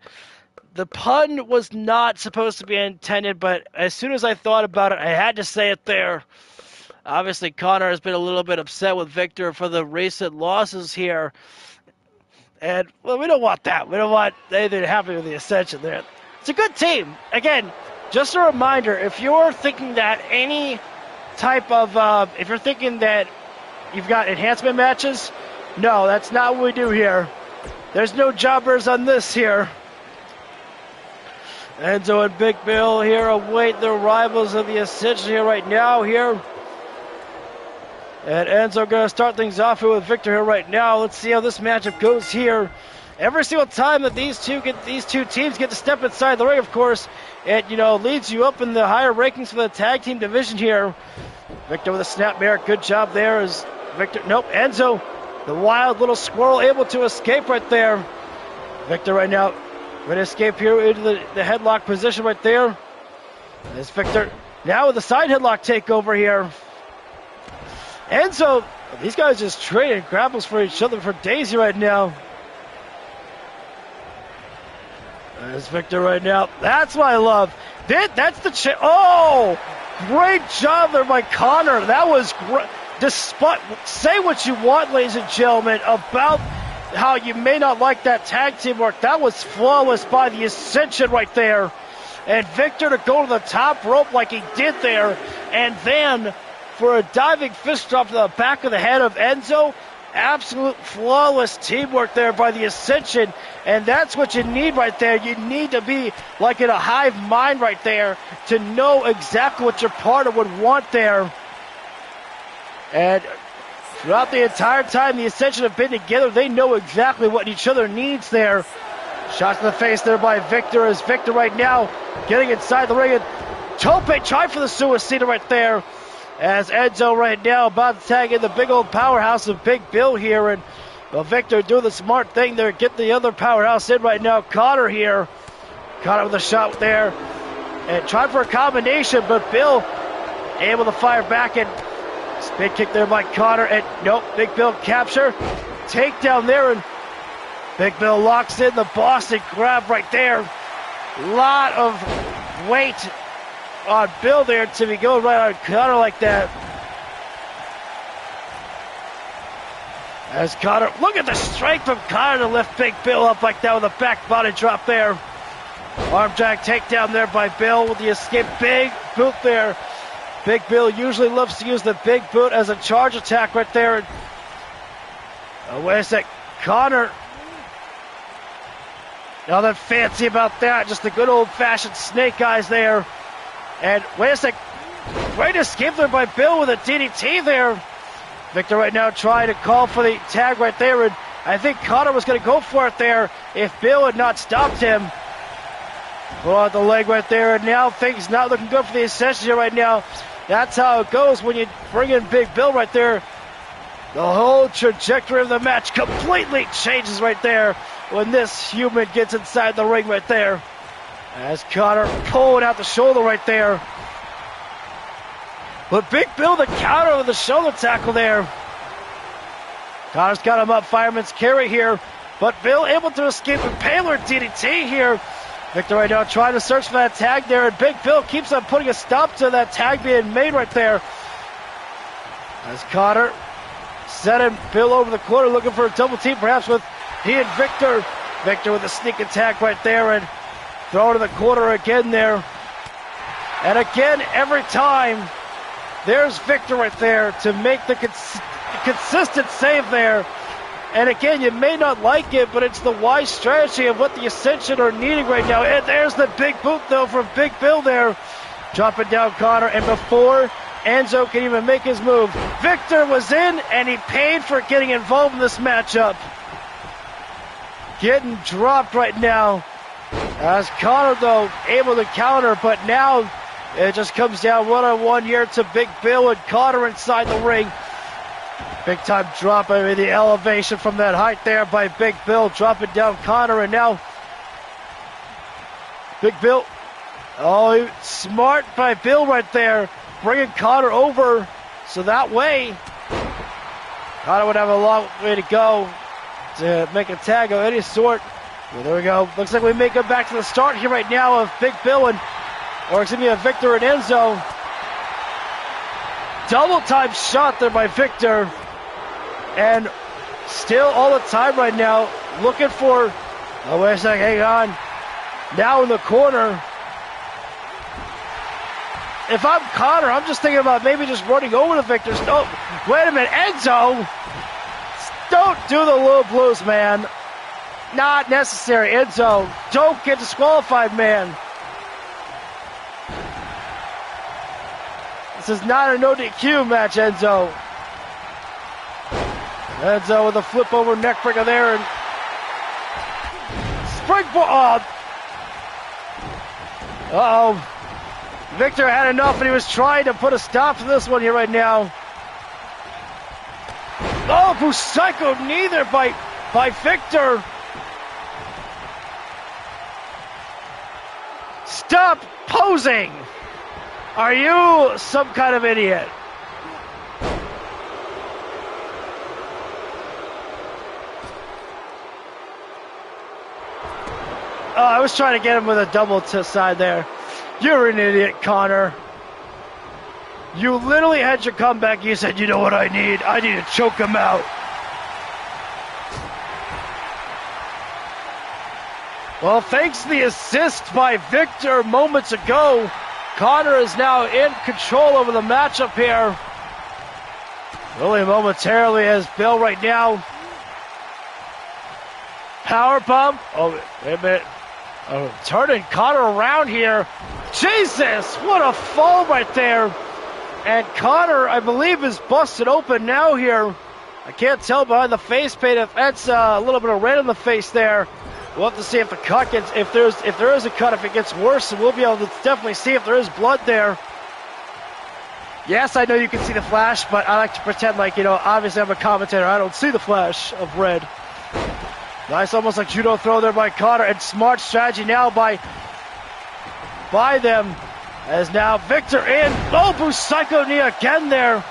Speaker 1: The pun was not supposed to be intended, but as soon as I thought about it, I had to say it there. Obviously, Connor has been a little bit upset with Victor for the recent losses here. And, well, we don't want that. We don't want anything to happen with the Ascension there. It's a good team. Again, just a reminder, if you're thinking that any type of, if you're thinking that you've got enhancement matches, no, that's not what we do here. There's no jobbers on this here. Enzo and Big Bill here await their rivals of the Ascension here right now here. And Enzo going to start things off here with Victor here right now. Let's see how this matchup goes here. Every single time that these two teams get to step inside the ring, of course, it leads you up in the higher rankings for the tag team division here. Victor with a snapmare, good job there. Is Victor? Nope, Enzo, the wild little squirrel, able to escape right there. Victor right now going to escape here into the headlock position right there. There's Victor now with the side headlock takeover here. Enzo, these guys just trading grapples for each other for days right now. There's Victor right now. That's what I love. That's the great job there by Connor. That was great. Say what you want, ladies and gentlemen, about how you may not like that tag team work. That was flawless by the Ascension right there. And Victor to go to the top rope like he did there. And then for a diving fist drop to the back of the head of Enzo. Absolute flawless teamwork there by the Ascension. And that's what you need right there. You need to be like in a hive mind right there to know exactly what your partner would want there. And throughout the entire time the Ascension have been together, they know exactly what each other needs there. Shot to the face there by Victor, as Victor right now getting inside the ring. And Tope tried for the suicide right there. As Enzo right now about to tag in the big old powerhouse of Big Bill here. And Victor doing the smart thing there, get the other powerhouse in right now. Connor here. Connor with a shot there. And tried for a combination, but Bill able to fire back. And spin kick there by Connor. And nope, Big Bill capture. Takedown there. And Big Bill locks in the Boston grab right there. Lot of weight on Bill there to be going right on Connor like that. As Connor, look at the strength from Connor to lift Big Bill up like that with a back body drop there. Arm drag takedown there by Bill with the escape. Big boot there. Big Bill usually loves to use the big boot as a charge attack right there. Oh, wait a sec. Connor. Nothing fancy about that. Just the good old-fashioned snake eyes there. And wait a sec. Great escape there by Bill with a DDT there. Victor right now trying to call for the tag right there. And I think Connor was going to go for it there if Bill had not stopped him. Pull out the leg right there. And now things not looking good for the Ascension here right now. That's how it goes when you bring in Big Bill right there. The whole trajectory of the match completely changes right there when this human gets inside the ring right there. As Connor pulling out the shoulder right there. But Big Bill the counter with the shoulder tackle there. Connor's got him up, fireman's carry here. But Bill able to escape a Impaler DDT here. Victor right now trying to search for that tag there. And Big Bill keeps on putting a stop to that tag being made right there. As Connor setting Bill over the corner looking for a double team perhaps with he and Victor. Victor with a sneak attack right there and throw to the corner again there. And again, every time, there's Victor right there to make the consistent save there. And again, you may not like it, but it's the wise strategy of what the Ascension are needing right now. And there's the big boot, though, from Big Bill there. Dropping down Connor, and before Enzo can even make his move, Victor was in, and he paid for getting involved in this matchup. Getting dropped right now. As Connor, though, able to counter, but now it just comes down one-on-one here to Big Bill and Connor inside the ring. Big time drop, I mean, the elevation from that height there by Big Bill, dropping down Connor, and now Big Bill, oh, smart by Bill right there, bringing Connor over, so that way, Connor would have a long way to go to make a tag of any sort. Well, there we go. Looks like we make it back to the start here right now of Big Bill and, or excuse me, of Victor and Enzo. Double time shot there by Victor. And still all the time right now looking for, oh, wait a second, hang on. Now in the corner. If I'm Connor, I'm just thinking about maybe just running over to Victor. Oh, wait a minute, Enzo. Don't do the low blues, man. Not necessary, Enzo. Don't get disqualified, man. This is not a no DQ match, Enzo. Enzo with a flip over neckbreaker there and springboard. Uh-oh. Victor had enough and he was trying to put a stop to this one here right now. Oh, Busaiku knee there by Victor. Stop posing. Are you some kind of idiot? Oh, I was trying to get him with a double to side there. You're an idiot, Connor. You literally had your comeback. You said, you know what I need? I need to choke him out. Well, thanks to the assist by Victor moments ago, Connor is now in control over the matchup here. Really momentarily as Bill right now. Power bomb. Oh, wait a minute. Oh, turning Connor around here. Jesus, what a fall right there. And Connor, I believe, is busted open now here. I can't tell behind the face paint if that's a little bit of red on the face there. We'll have to see if the cut gets, if there is a cut, if it gets worse, and we'll be able to definitely see if there is blood there. Yes, I know you can see the flash, but I like to pretend like, you know, obviously I'm a commentator. I don't see the flash of red. Nice, almost like judo throw there by Connor, and smart strategy now by them. As now Victor in. Oh, Busaiku knee again there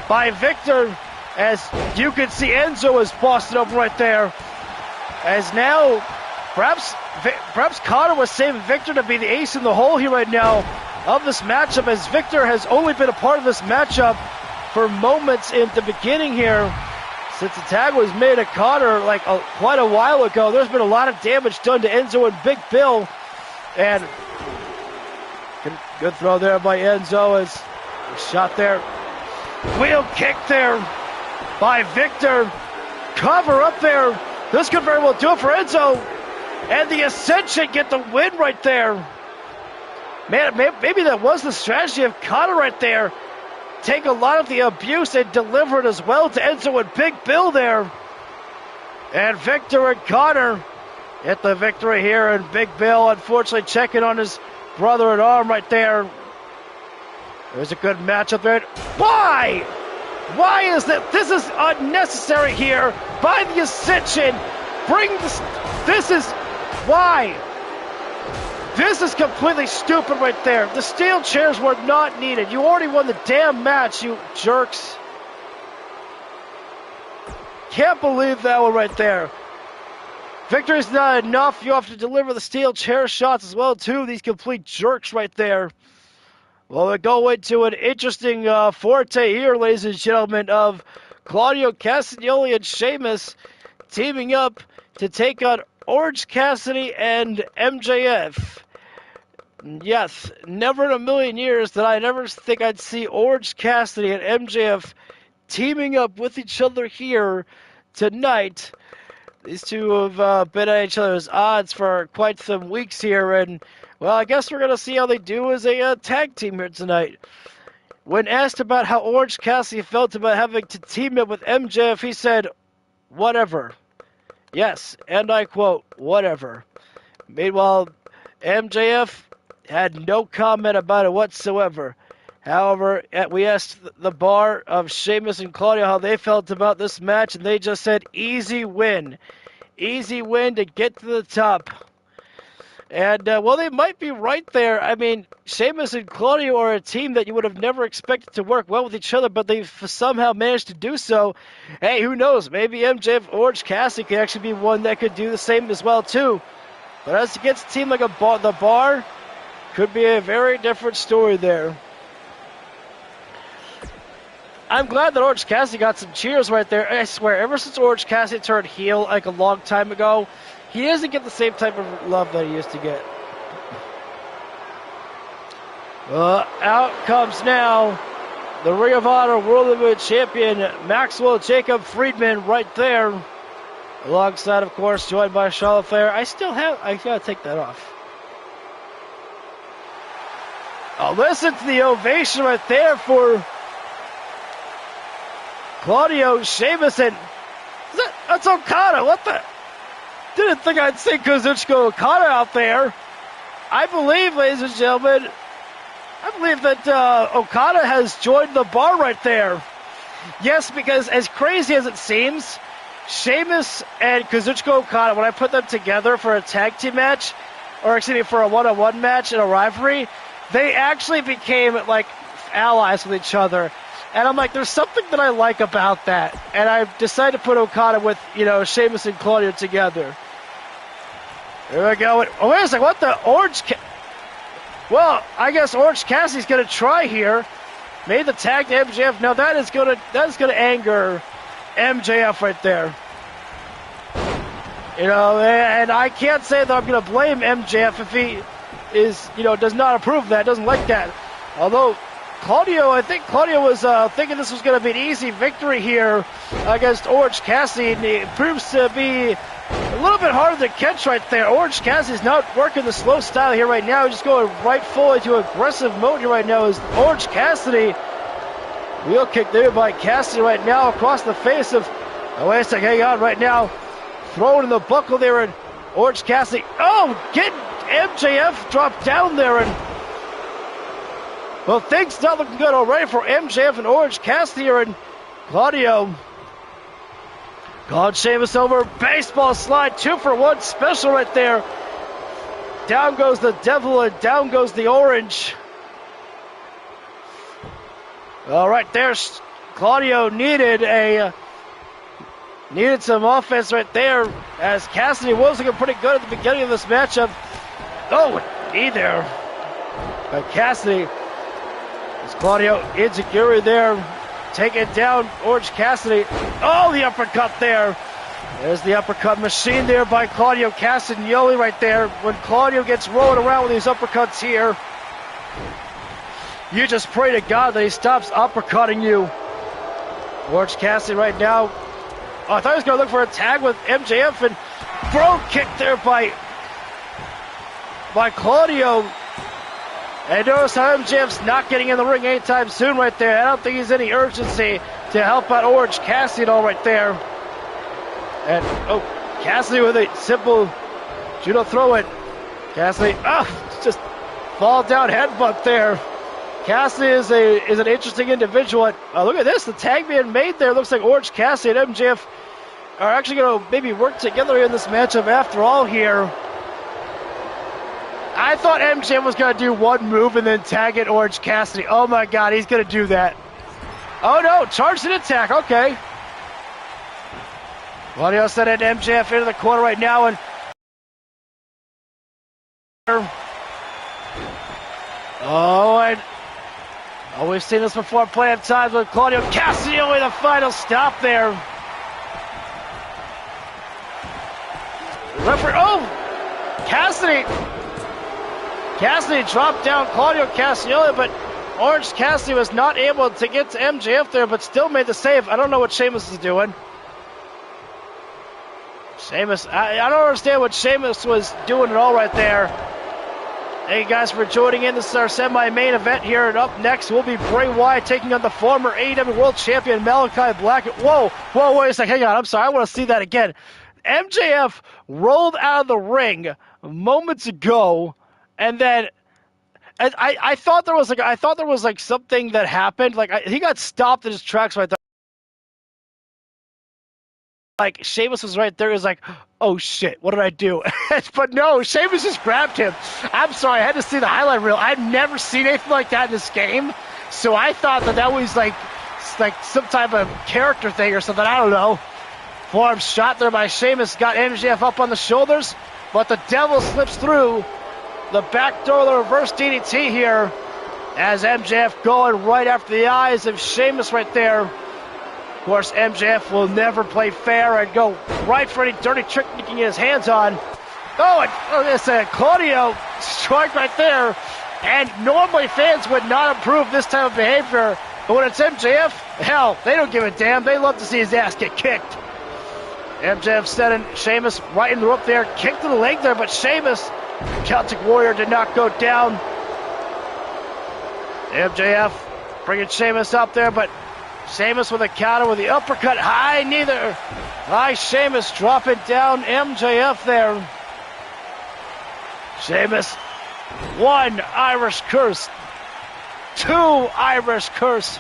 Speaker 1: by Victor. As you can see, Enzo is busted up right there. As now, perhaps Connor was saving Victor to be the ace in the hole here right now of this matchup, as Victor has only been a part of this matchup for moments in the beginning here. Since the tag was made at Connor quite a while ago, there's been a lot of damage done to Enzo and Big Bill. And Good throw there by Enzo as shot there. Wheel kick there by Victor. Cover up there. This could very well do it for Enzo. And the Ascension get the win right there. Man, maybe that was the strategy of Connor right there. Take a lot of the abuse and deliver it as well to Enzo and Big Bill there. And Victor and Connor get the victory here. And Big Bill, unfortunately, checking on his brother-in-arm right there. There's a good matchup there. Why? Why is that? This is unnecessary here by the Ascension. This is why. This is completely stupid right there. The steel chairs were not needed. You already won the damn match, you jerks. Can't believe that one right there. Victory's not enough. You have to deliver the steel chair shots as well, too. These complete jerks right there. Well, we go into an interesting forte here, ladies and gentlemen, of Claudio Castagnoli and Sheamus teaming up to take on Orange Cassidy and MJF. Yes, never in a million years did I ever think I'd see Orange Cassidy and MJF teaming up with each other here tonight. These two have been at each other's odds for quite some weeks here, and, well, I guess we're going to see how they do as a tag team here tonight. When asked about how Orange Cassidy felt about having to team up with MJF, he said, "Whatever." Yes, and I quote, "Whatever." Meanwhile, MJF had no comment about it whatsoever. However, we asked the bar of Sheamus and Claudio how they felt about this match, and they just said, easy win. Easy win to get to the top. And, well, they might be right there. I mean, Sheamus and Claudio are a team that you would have never expected to work well with each other, but they've somehow managed to do so. Hey, who knows? Maybe MJF Orange Cassidy could actually be one that could do the same as well, too. But as against a team like the Bar, could be a very different story there. I'm glad that Orange Cassidy got some cheers right there. I swear, ever since Orange Cassidy turned heel like a long time ago, he doesn't get the same type of love that he used to get. Out comes now the Ring of Honor World Heavyweight Champion Maxwell Jacob Friedman right there. Alongside, of course, joined by Charlotte Flair. I gotta take that off. Oh, listen to the ovation right there for Claudio, Sheamus, and that's Okada. What the? Didn't think I'd see Kazuchika Okada out there. I believe, ladies and gentlemen, that Okada has joined the Bar right there. Yes, because as crazy as it seems, Sheamus and Kazuchika Okada, when I put them together for a tag team match, or excuse me, for a one-on-one match in a rivalry, they actually became like allies with each other. And I'm like, there's something that I like about that. And I decided to put Okada with, Sheamus and Claudio together. Here we go. Oh, wait a second. What the? Well, I guess Orange Cassidy's going to try here. Made the tag to MJF. Now that is going to anger MJF right there. And I can't say that I'm going to blame MJF if he does not approve of that, doesn't like that. Although I think Claudio was thinking this was going to be an easy victory here against Orange Cassidy, and it proves to be a little bit harder to catch right there. Orange Cassidy's not working the slow style here right now. He's just going right full into aggressive mode here right now. Is Orange Cassidy. Wheel kick there by Cassidy right now across the face of, wait a second, hang on right now. Throwing in the buckle there, and Orange Cassidy, getting MJF dropped down there, and well, things not looking good already for MJF and Orange Cassidy here, and Claudio called Sheamus over. Baseball slide, 2-for-1 special right there. Down goes the devil and down goes the orange. All right, there's Claudio needed some offense right there, as Cassidy was looking pretty good at the beginning of this matchup. Knee there by Cassidy. As Claudio insecure there, taking down Orange Cassidy. The uppercut there. There's the uppercut machine there by Claudio Castagnoli right there. When Claudio gets rolling around with these uppercuts here, You just pray to God that he stops uppercutting you. Orange Cassidy right now. Oh, I thought he was going to look for a tag with MJF, and bro kick there by Claudio. And notice how MJF's not getting in the ring anytime soon right there. I don't think he's any urgency to help out Orange Cassidy at all right there. And, oh, Cassidy with a simple judo throw in. Cassidy, just fall down headbutt there. Cassidy is an interesting individual. Look at this, the tag being made there. Looks like Orange Cassidy and MJF are actually going to maybe work together in this matchup after all here. I thought MJF was going to do one move and then tag it Orange Cassidy. Oh my God, he's going to do that. Oh no, charged an attack, okay. Claudio sent it MJF into the corner right now, and we've seen this before plenty of times with Claudio Cassidy with the final stop there. Cassidy dropped down Claudio Castagnoli, but Orange Cassidy was not able to get to MJF there, but still made the save. I don't know what Sheamus is doing. Sheamus, I don't understand what Sheamus was doing at all right there. Thank you guys for joining in. This is our semi-main event here, and up next will be Bray Wyatt taking on the former AEW World Champion Malakai Black. Whoa, wait a second, hang on, I'm sorry, I want to see that again. MJF rolled out of the ring moments ago, and then I thought there was like something that happened. Like he got stopped in his tracks right there. Like Sheamus was right there. He was like, "Oh shit, what did I do?" But no, Sheamus just grabbed him. I'm sorry, I had to see the highlight reel. I've never seen anything like that in this game, so I thought that was like some type of character thing or something. I don't know. Forearm shot there by Sheamus, got MJF up on the shoulders, but the Devil slips through the back door of the reverse DDT here as MJF going right after the eyes of Sheamus right there. Of course, MJF will never play fair and go right for any dirty trick he can get his hands on. It's a Claudio strike right there, and normally fans would not approve this type of behavior, but when it's MJF, hell, they don't give a damn. They love to see his ass get kicked. MJF sending Sheamus right in the rope there, kick to the leg there, but Sheamus, Celtic Warrior, did not go down. MJF bringing Sheamus up there, but Sheamus with a counter with the uppercut, high knee there. High Sheamus dropping down MJF there. Sheamus, one Irish curse, two Irish curse,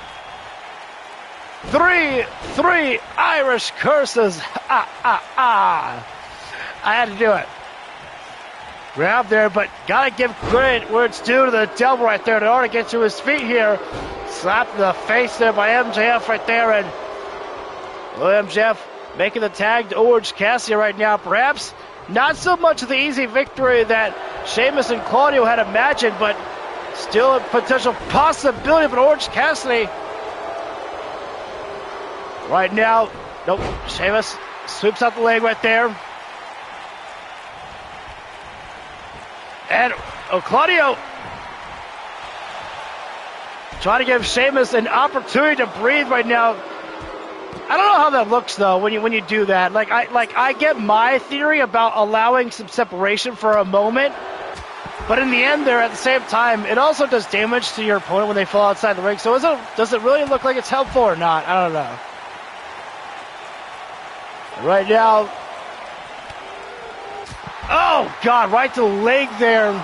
Speaker 1: three Irish curses. I had to do it. Grab there, but gotta give credit where it's due to the Devil right there in order to get to his feet here. Slap in the face there by MJF right there, and MJF making the tag to Orange Cassidy right now. Perhaps not so much of the easy victory that Sheamus and Claudio had imagined, but still a potential possibility for Orange Cassidy. Right now, nope, Sheamus sweeps out the leg right there. And Claudio trying to give Sheamus an opportunity to breathe right now. I don't know how that looks though when you do that. I get my theory about allowing some separation for a moment, but in the end there at the same time it also does damage to your opponent when they fall outside the ring. So does it really look like it's helpful or not? I don't know. Right now, oh God, right to the leg there.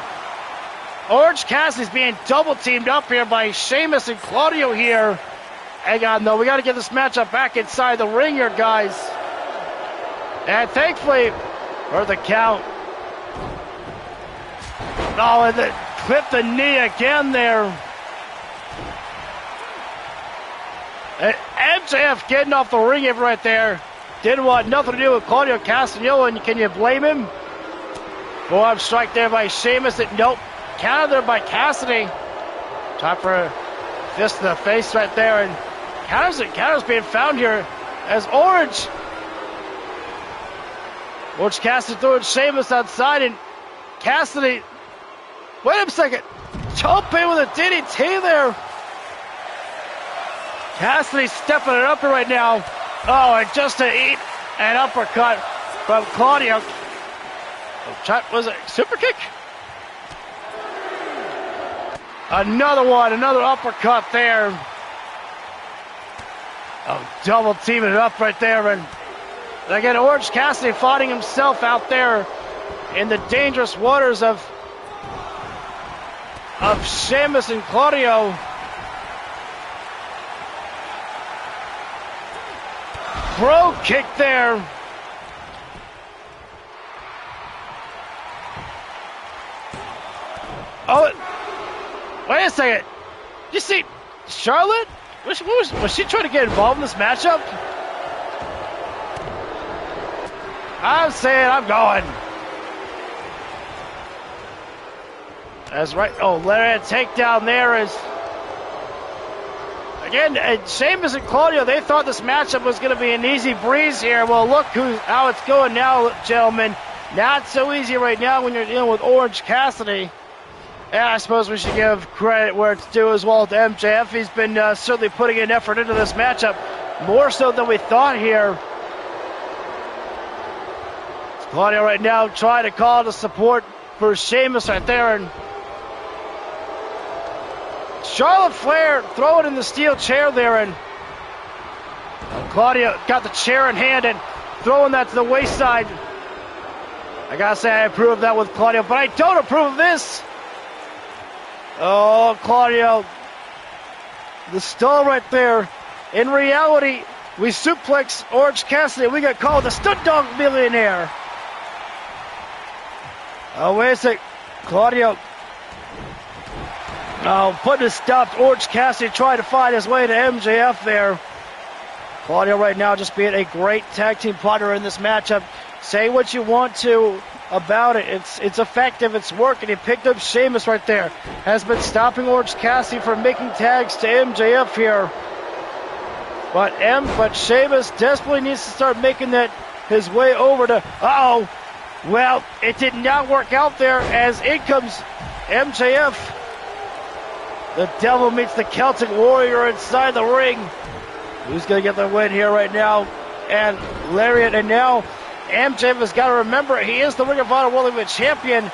Speaker 1: Orange Cassidy's being double teamed up here by Sheamus and Claudio here. Hang on though, we got to get this matchup back inside the ring here, guys. And thankfully, for the count. Oh, and then clip the knee again there. And MJF getting off the ring apron right there. Didn't want nothing to do with Claudio Castagnoli, and can you blame him? Forearm strike there by Sheamus. Nope. Counter there by Cassidy. Time for a fist to the face right there, and counters being found here as Orange Cassidy throwing Sheamus outside, and Cassidy. Wait a second. Jump in with a DDT there. Cassidy stepping it up right now. Oh, and just to eat an uppercut from Claudio. Was it super kick? Another one, another uppercut there. Oh, double teaming it up right there. And again, Orange Cassidy finding himself out there in the dangerous waters of Sheamus and Claudio. Pro kick there. Oh, wait a second. You see, Charlotte? Was she trying to get involved in this matchup? I'm saying I'm going. That's right. Oh, Larry takedown there is. Again, Sheamus and Claudio, they thought this matchup was going to be an easy breeze here. Well, look how it's going now, gentlemen. Not so easy right now when you're dealing with Orange Cassidy. And I suppose we should give credit where it's due as well to MJF. He's been certainly putting an effort into this matchup, more so than we thought here. It's Claudio right now trying to call the support for Sheamus right there. And Charlotte Flair throwing in the steel chair there. And Claudio got the chair in hand and throwing that to the wayside. I gotta say I approve of that with Claudio, but I don't approve of this. Oh, Claudio, the stall right there. In reality, we suplex Orange Cassidy. We got called the Stud Dog Millionaire. Oh, wait a sec. Claudio. Oh, putting a stop to Orange Cassidy trying to find his way to MJF there. Claudio right now just being a great tag team partner in this matchup. Say what you want to about it. It's effective. It's working. He picked up Sheamus right there. Has been stopping Orange Cassidy from making tags to MJF here. But Sheamus desperately needs to start making that his way over to. Uh-oh. Well, it did not work out there as in comes MJF. The devil meets the Celtic Warrior inside the ring. Who's going to get the win here right now? And Lariat, and now MJF has got to remember, he is the Ring of Honor World Heavyweight Champion.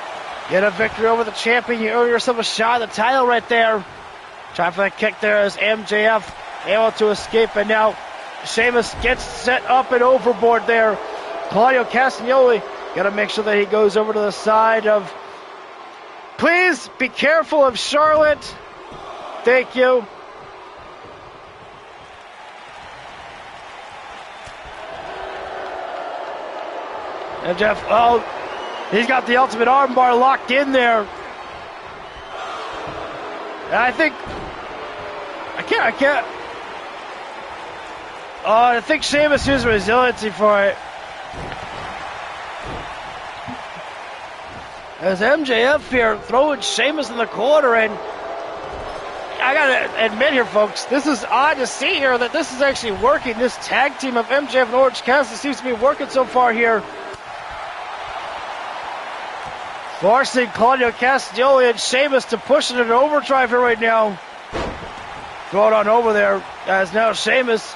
Speaker 1: Get a victory over the champion. You earn yourself a shot at the title right there. Trying for that kick there as MJF able to escape. And now Sheamus gets set up and overboard there. Claudio Castagnoli got to make sure that he goes over to the side of. Please be careful of Charlotte. Thank you. And Jeff, oh, he's got the ultimate armbar locked in there. And I think, I can't. Oh, I think Sheamus used resiliency for it. As MJF here throwing Sheamus in the corner, and I gotta admit here, folks, this is odd to see here that this is actually working. This tag team of MJF and Orange Cassidy seems to be working so far here. Forcing Claudio Castagnoli and Sheamus to push it in overdrive here right now. Throw it on over there as now Sheamus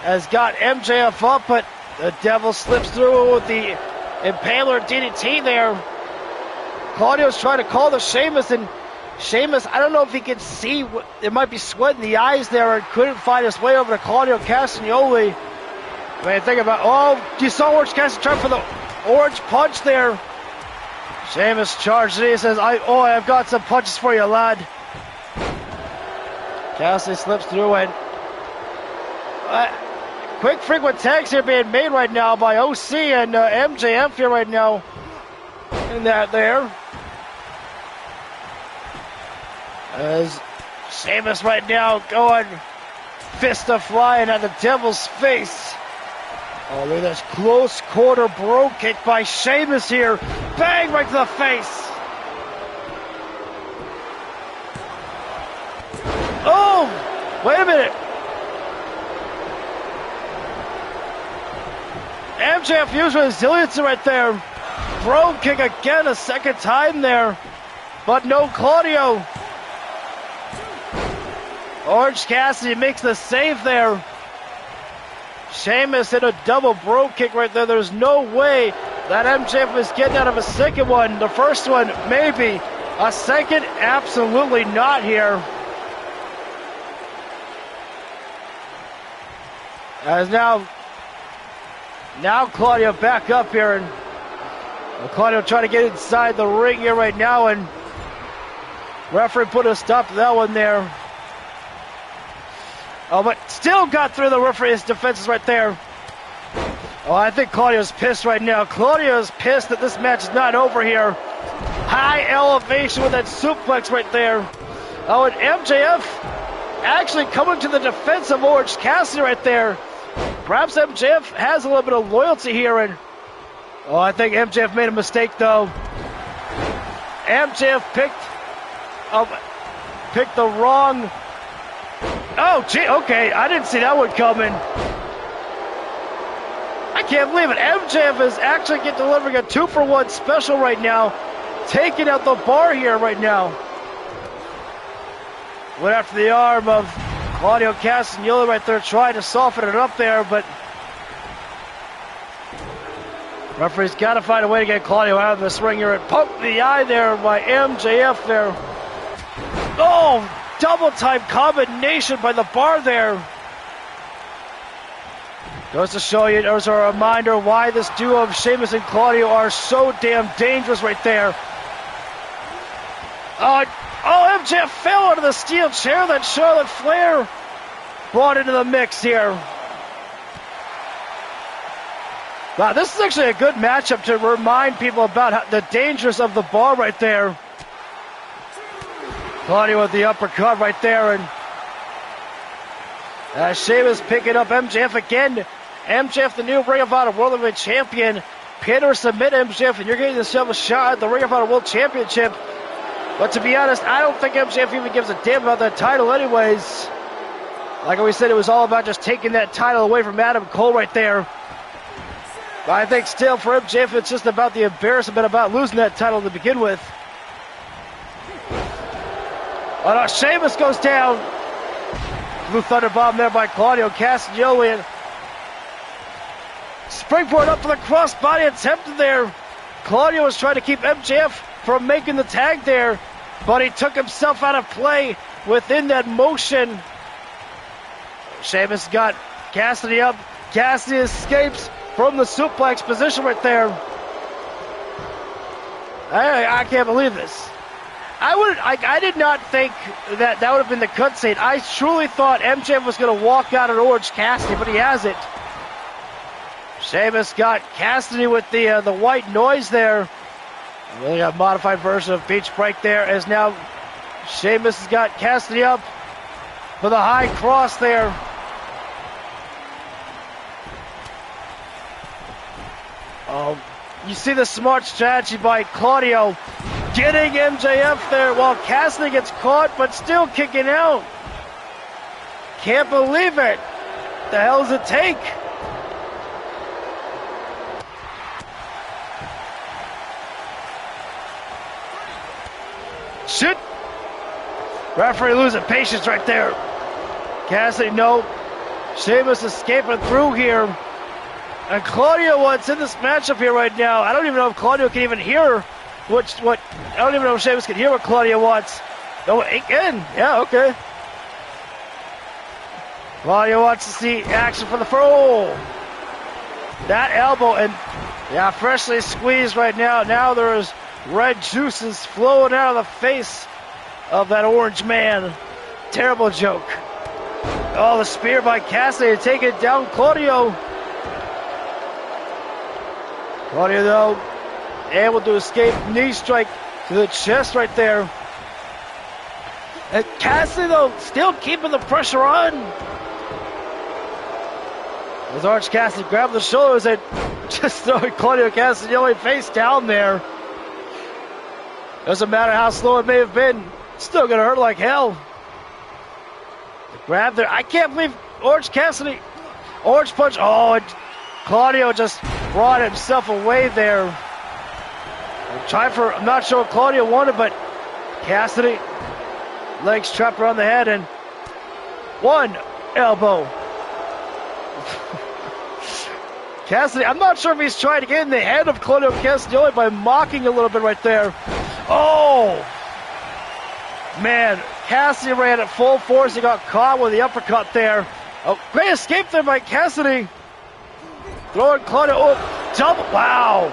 Speaker 1: has got MJF up, but the devil slips through with the Impaler DDT there. Claudio's trying to call the Sheamus, and Sheamus, I don't know if he can see, there might be sweat in the eyes there, and couldn't find his way over to Claudio Castagnoli. I mean, think about, oh, you saw Orange Cassidy trying for the orange punch there. Sheamus charged it. He says, I've got some punches for you, lad. Cassidy slips through, and quick frequent tags here being made right now by OC and MJF here right now. In that there. As Sheamus right now going fist of flying at the devil's face. Oh, look at this close quarter bro kick by Sheamus here. Bang, right to the face. Oh, wait a minute. MJF used resiliency right there. Bro kick again a second time there. But no Claudio. Orange Cassidy makes the save there. Sheamus hit a double bro kick right there. There's no way that MJF is getting out of a second one. The first one, maybe. A second, absolutely not here. As now Claudio back up here, and Claudio trying to get inside the ring here right now, and referee put a stop to that one there. Oh, but still got through the referee's defenses right there. Oh, I think Claudio's pissed right now. Claudio's pissed that this match is not over here. High elevation with that suplex right there. Oh, and MJF actually coming to the defense of Orange Cassidy right there. Perhaps MJF has a little bit of loyalty here, and oh, I think MJF made a mistake though. MJF picked the wrong. Oh, gee, okay, I didn't see that one coming. I can't believe it. MJF is actually delivering a 2-for-1 special right now, taking out the bar here right now. Went after the arm of Claudio Castagnoli right there, trying to soften it up there, but referee's got to find a way to get Claudio out of this ring here, and poked in the eye there by MJF there. Oh, double time combination by the bar there. Goes to show you, there's a reminder why this duo of Sheamus and Claudio are so damn dangerous right there. Oh, MJF fell out of the steel chair that Charlotte Flair brought into the mix here. Wow, this is actually a good matchup to remind people about the dangers of the bar right there. Claudio with the uppercut right there, and Sheamus picking up MJF again. MJF, the new Ring of Honor World Heavyweight Champion. Pin or submit MJF, and you're getting yourself a shot at the Ring of Honor World Championship. But to be honest, I don't think MJF even gives a damn about that title anyways. Like we said, it was all about just taking that title away from Adam Cole right there. But I think still for MJF, it's just about the embarrassment about losing that title to begin with. Oh no, Sheamus goes down. Blue Thunder Bomb there by Claudio Castagnoli, and springboard up for the crossbody attempted there. Claudio was trying to keep MJF from making the tag there, but he took himself out of play within that motion. Sheamus got Cassidy up. Cassidy escapes from the suplex position right there. I can't believe this. I did not think that would have been the cutscene. I truly thought MJF was going to walk out at Orange Cassidy, but he hasn't. Sheamus got Cassidy with the white noise there. Really a modified version of Beach Break there, as now Sheamus has got Cassidy up for the high cross there. Oh, you see the smart strategy by Claudio, getting MJF there while Cassidy gets caught, but still kicking out. Can't believe it. The hell does it take? Shit. Referee losing patience right there. Cassidy, no. Sheamus escaping through here. And Claudio wants in this matchup here right now. I don't even know if Claudio can even hear what I don't even know if Sheamus can hear what Claudio wants. Oh, again. Yeah, okay. Claudio wants to see action for the throw. That elbow, and yeah, freshly squeezed right now. Now there's red juices flowing out of the face of that orange man. Terrible joke. Oh, the spear by Cassidy to take it down Claudio. Claudio, though, able to escape knee strike to the chest right there. And Cassidy, though, still keeping the pressure on. As Orange Cassidy grabbed the shoulders and just throwing Claudio Castagnoli face down there. Doesn't matter how slow it may have been, it's still going to hurt like hell. The grab there. I can't believe Orange Cassidy. Orange punch. Oh, and Claudio just brought himself away there. I'm not sure what Claudio wanted, but Cassidy, legs trapped around the head, and One elbow. Cassidy, I'm not sure if he's trying to get in the head of Claudio Castagnoli by mocking a little bit right there. Oh! Man, Cassidy ran at full force. He got caught with the uppercut there. Oh, great escape there by Cassidy. Throwing Claudio. Oh, double. Wow.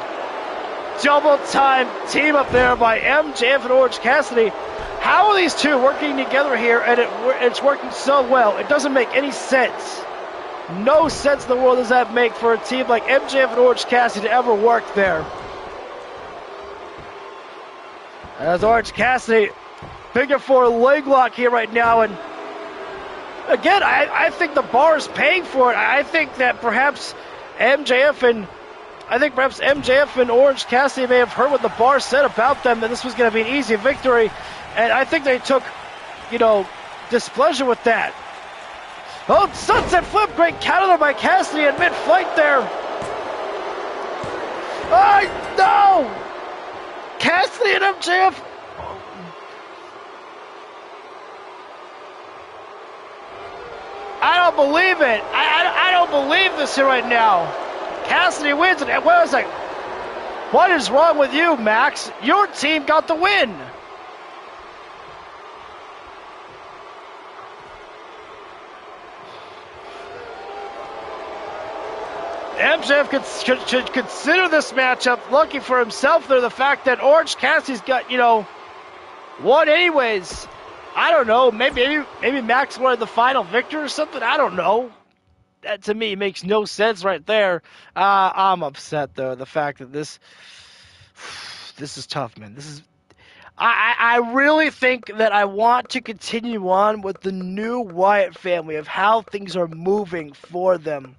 Speaker 1: Double time team up there by MJF and Orange Cassidy. How are these two working together here, and it's working so well? It doesn't make any sense. No sense in the world does that make for a team like MJF and Orange Cassidy to ever work there. As Orange Cassidy, figure four leg lock here right now, and again, I think the bar is paying for it. I think that perhaps MJF and Orange Cassidy may have heard what the bar said about them, that this was going to be an easy victory, and I think they took, displeasure with that. Oh, sunset flip, great counter there by Cassidy in mid-flight there. Oh, no! Cassidy and MJF. I don't believe it. I don't believe this here right now. Cassidy wins, and I was like, what is wrong with you, Max? Your team got the win. MJF should consider this matchup lucky for himself there. The fact that Orange Cassidy's got, won anyways. I don't know. Maybe Max wanted the final victor or something. I don't know. That to me makes no sense right there. I'm upset though. The fact that this is tough, man. I really think that I want to continue on with the new Wyatt family of how things are moving for them.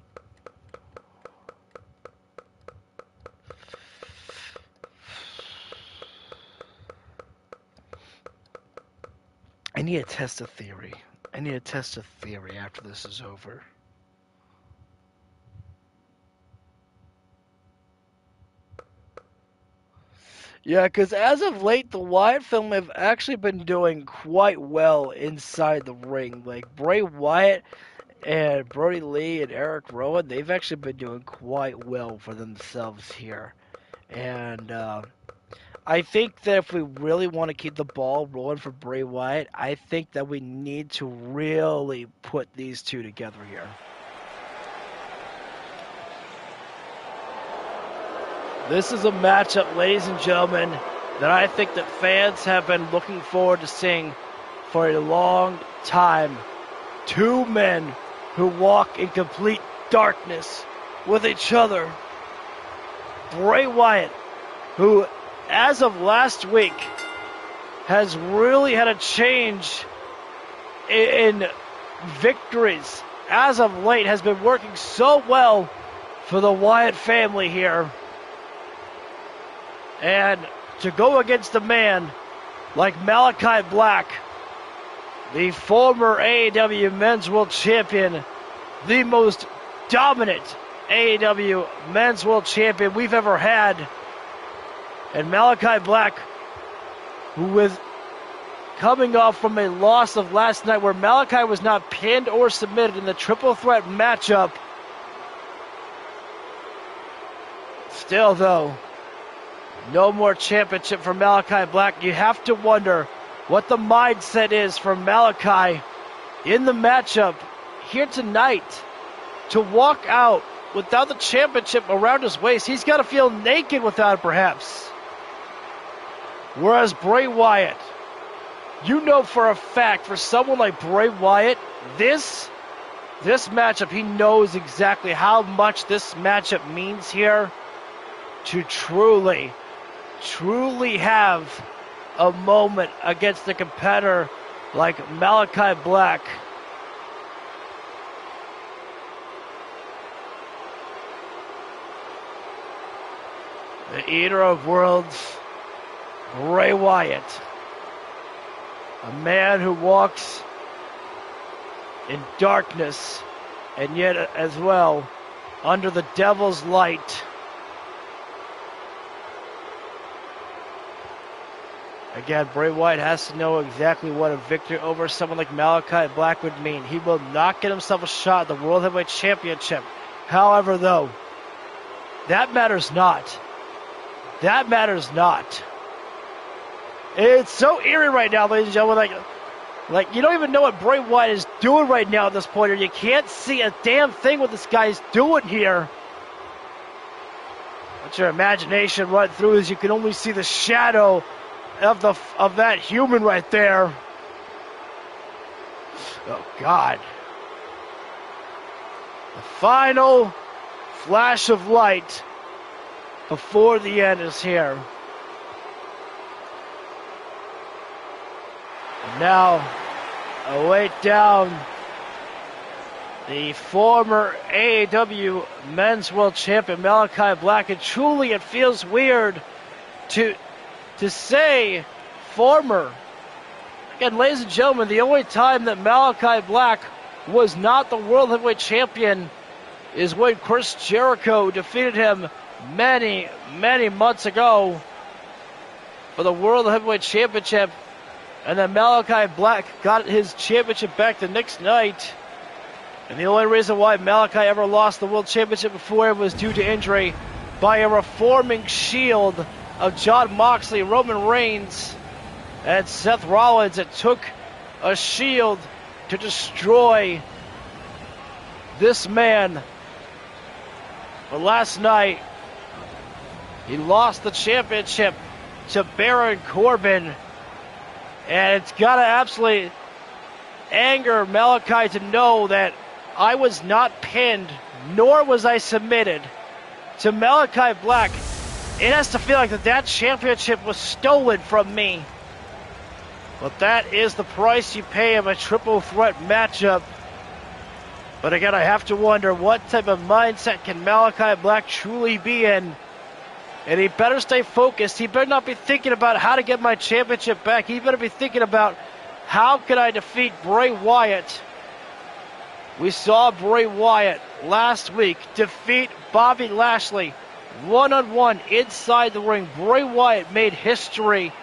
Speaker 1: I need to test a theory. After this is over. Yeah, because as of late, the Wyatt family have actually been doing quite well inside the ring. Like Bray Wyatt and Brody Lee and Eric Rowan, they've actually been doing quite well for themselves here. And I think that if we really want to keep the ball rolling for Bray Wyatt, I think that we need to really put these two together here. This is a matchup, ladies and gentlemen, that I think that fans have been looking forward to seeing for a long time. Two men who walk in complete darkness with each other. Bray Wyatt, who as of last week has really had a change in victories. As of late has been working so well for the Wyatt family here. And to go against a man like Malakai Black, the former AEW Men's World Champion, the most dominant AEW Men's World Champion we've ever had, and Malakai Black, who was coming off from a loss of last night where Malakai was not pinned or submitted in the triple threat matchup. Still, though, no more championship for Malakai Black. You have to wonder what the mindset is for Malakai in the matchup here tonight to walk out without the championship around his waist. He's got to feel naked without it, perhaps. Whereas Bray Wyatt, you know for a fact, for someone like Bray Wyatt, this matchup, he knows exactly how much this matchup means here to truly have a moment against a competitor like Malakai Black. The Eater of Worlds, Bray Wyatt. A man who walks in darkness and yet as well under the devil's light. Again, Bray Wyatt has to know exactly what a victory over someone like Malakai Black would mean. He will not get himself a shot at the World Heavyweight Championship. However, though, that matters not. That matters not. It's so eerie right now, ladies and gentlemen. Like you don't even know what Bray Wyatt is doing right now at this point. Or you can't see a damn thing what this guy's doing here. Let your imagination run through as you can only see the shadow of that human right there. Oh God. The final flash of light before the end is here. And now, away down the former AEW Men's World Champion Malakai Black. And truly it feels weird to say former. Again, ladies and gentlemen, the only time that Malakai Black was not the World Heavyweight Champion is when Chris Jericho defeated him many, many months ago for the World Heavyweight Championship. And then Malakai Black got his championship back the next night. And the only reason why Malakai ever lost the World Championship before was due to injury by a reforming shield of Jon Moxley, Roman Reigns, and Seth Rollins. It took a shield to destroy this man. But last night, he lost the championship to Baron Corbin. And it's got to absolutely anger Malakai to know that I was not pinned, nor was I submitted to Malakai Black. It has to feel like that championship was stolen from me. But that is the price you pay of a triple threat matchup. But again, I have to wonder what type of mindset can Malakai Black truly be in. And he better stay focused. He better not be thinking about how to get my championship back. He better be thinking about how can I defeat Bray Wyatt. We saw Bray Wyatt last week defeat Bobby Lashley one-on-one inside the ring. Bray Wyatt made history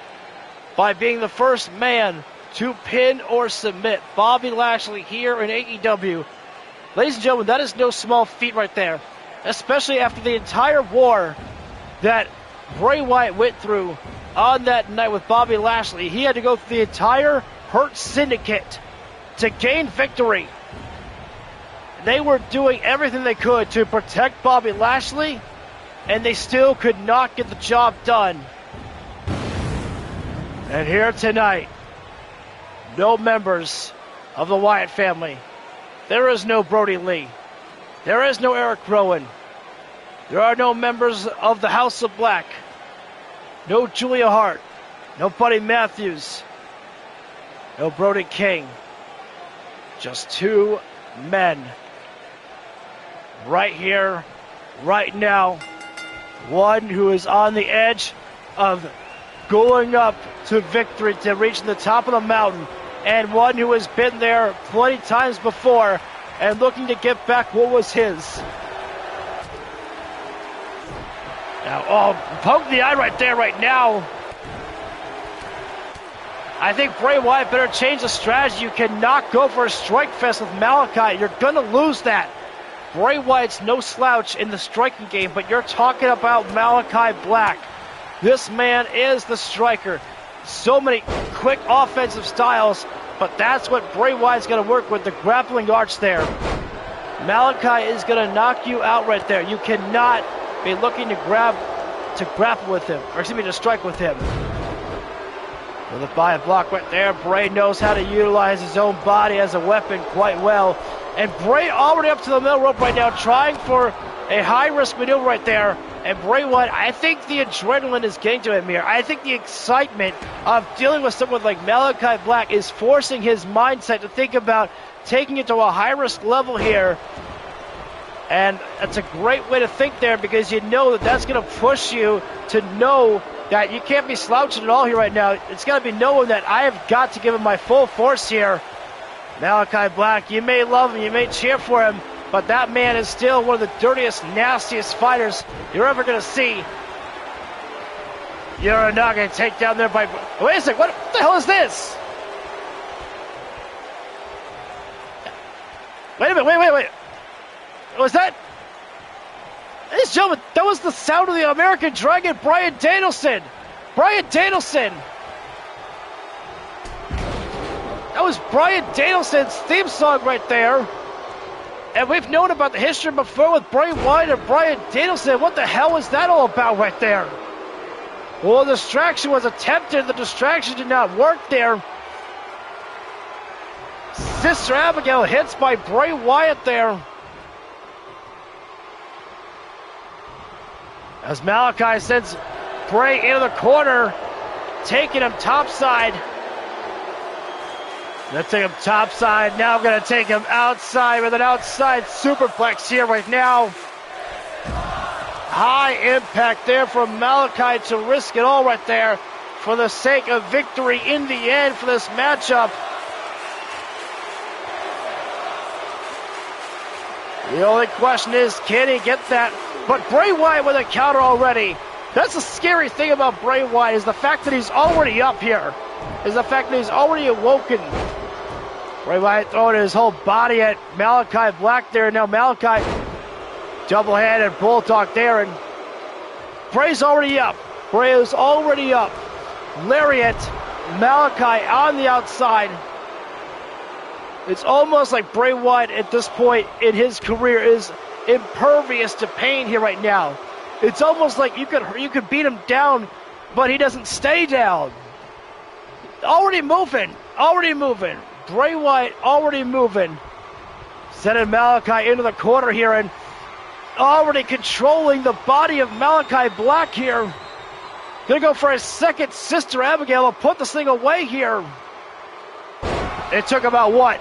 Speaker 1: by being the first man to pin or submit Bobby Lashley here in AEW. Ladies and gentlemen, that is no small feat right there, especially after the entire war that Bray Wyatt went through on that night with Bobby Lashley. He had to go through the entire Hurt Syndicate to gain victory. They were doing everything they could to protect Bobby Lashley, and they still could not get the job done. And here tonight, no members of the Wyatt family. There is no Brody Lee. There is no Eric Rowan. There are no members of the House of Black. No Julia Hart. No Buddy Matthews. No Brody King. Just two men. Right here, right now. One who is on the edge of going up to victory, to reaching the top of the mountain. And one who has been there plenty times before and looking to get back what was his. Now, poke the eye right there, right now. I think Bray Wyatt better change the strategy. You cannot go for a strike fest with Malakai. You're going to lose that. Bray Wyatt's no slouch in the striking game, but you're talking about Malakai Black. This man is the striker. So many quick offensive styles, but that's what Bray Wyatt's going to work with, the grappling arch there. Malakai is going to knock you out right there. You cannot be looking to grapple with him, or excuse me, to strike with him. With a buy block right there, Bray knows how to utilize his own body as a weapon quite well. And Bray already up to the middle rope right now, trying for a high-risk maneuver right there. And Bray Wyatt, I think the adrenaline is getting to him here. I think the excitement of dealing with someone like Malakai Black is forcing his mindset to think about taking it to a high-risk level here. And that's a great way to think there, because you know that that's going to push you to know that you can't be slouching at all here right now. It's got to be knowing that I have got to give him my full force here. Malakai Black, you may love him, you may cheer for him, but that man is still one of the dirtiest, nastiest fighters you're ever going to see. Uranage take down there by... Wait a second, what the hell is this? Wait a minute, wait. Was that... Ladies and gentlemen, that was the sound of the American Dragon, Bryan Danielson. That was Bryan Danielson's theme song right there. And we've known about the history before with Bray Wyatt and Bryan Danielson. What the hell was that all about right there? Well, the distraction was attempted. The distraction did not work there. Sister Abigail hits by Bray Wyatt there. As Malakai sends Bray into the corner, taking him topside. Let's take him topside. Now I'm going to take him outside with an outside superplex here right now. High impact there from Malakai to risk it all right there for the sake of victory in the end for this matchup. The only question is, can he get that? But Bray Wyatt with a counter already. That's the scary thing about Bray Wyatt, is the fact that he's already up here. Is the fact that he's already awoken. Bray Wyatt throwing his whole body at Malakai Black there. Now Malakai double-handed bulldog there, and Bray's already up. Bray is already up. Lariat, Malakai on the outside. It's almost like Bray Wyatt at this point in his career is impervious to pain here right now. It's almost like you could beat him down, but he doesn't stay down. Already moving. Bray Wyatt already moving. Sending Malakai into the corner here and already controlling the body of Malakai Black here. Gonna go for a second Sister Abigail to put this thing away here. It took about,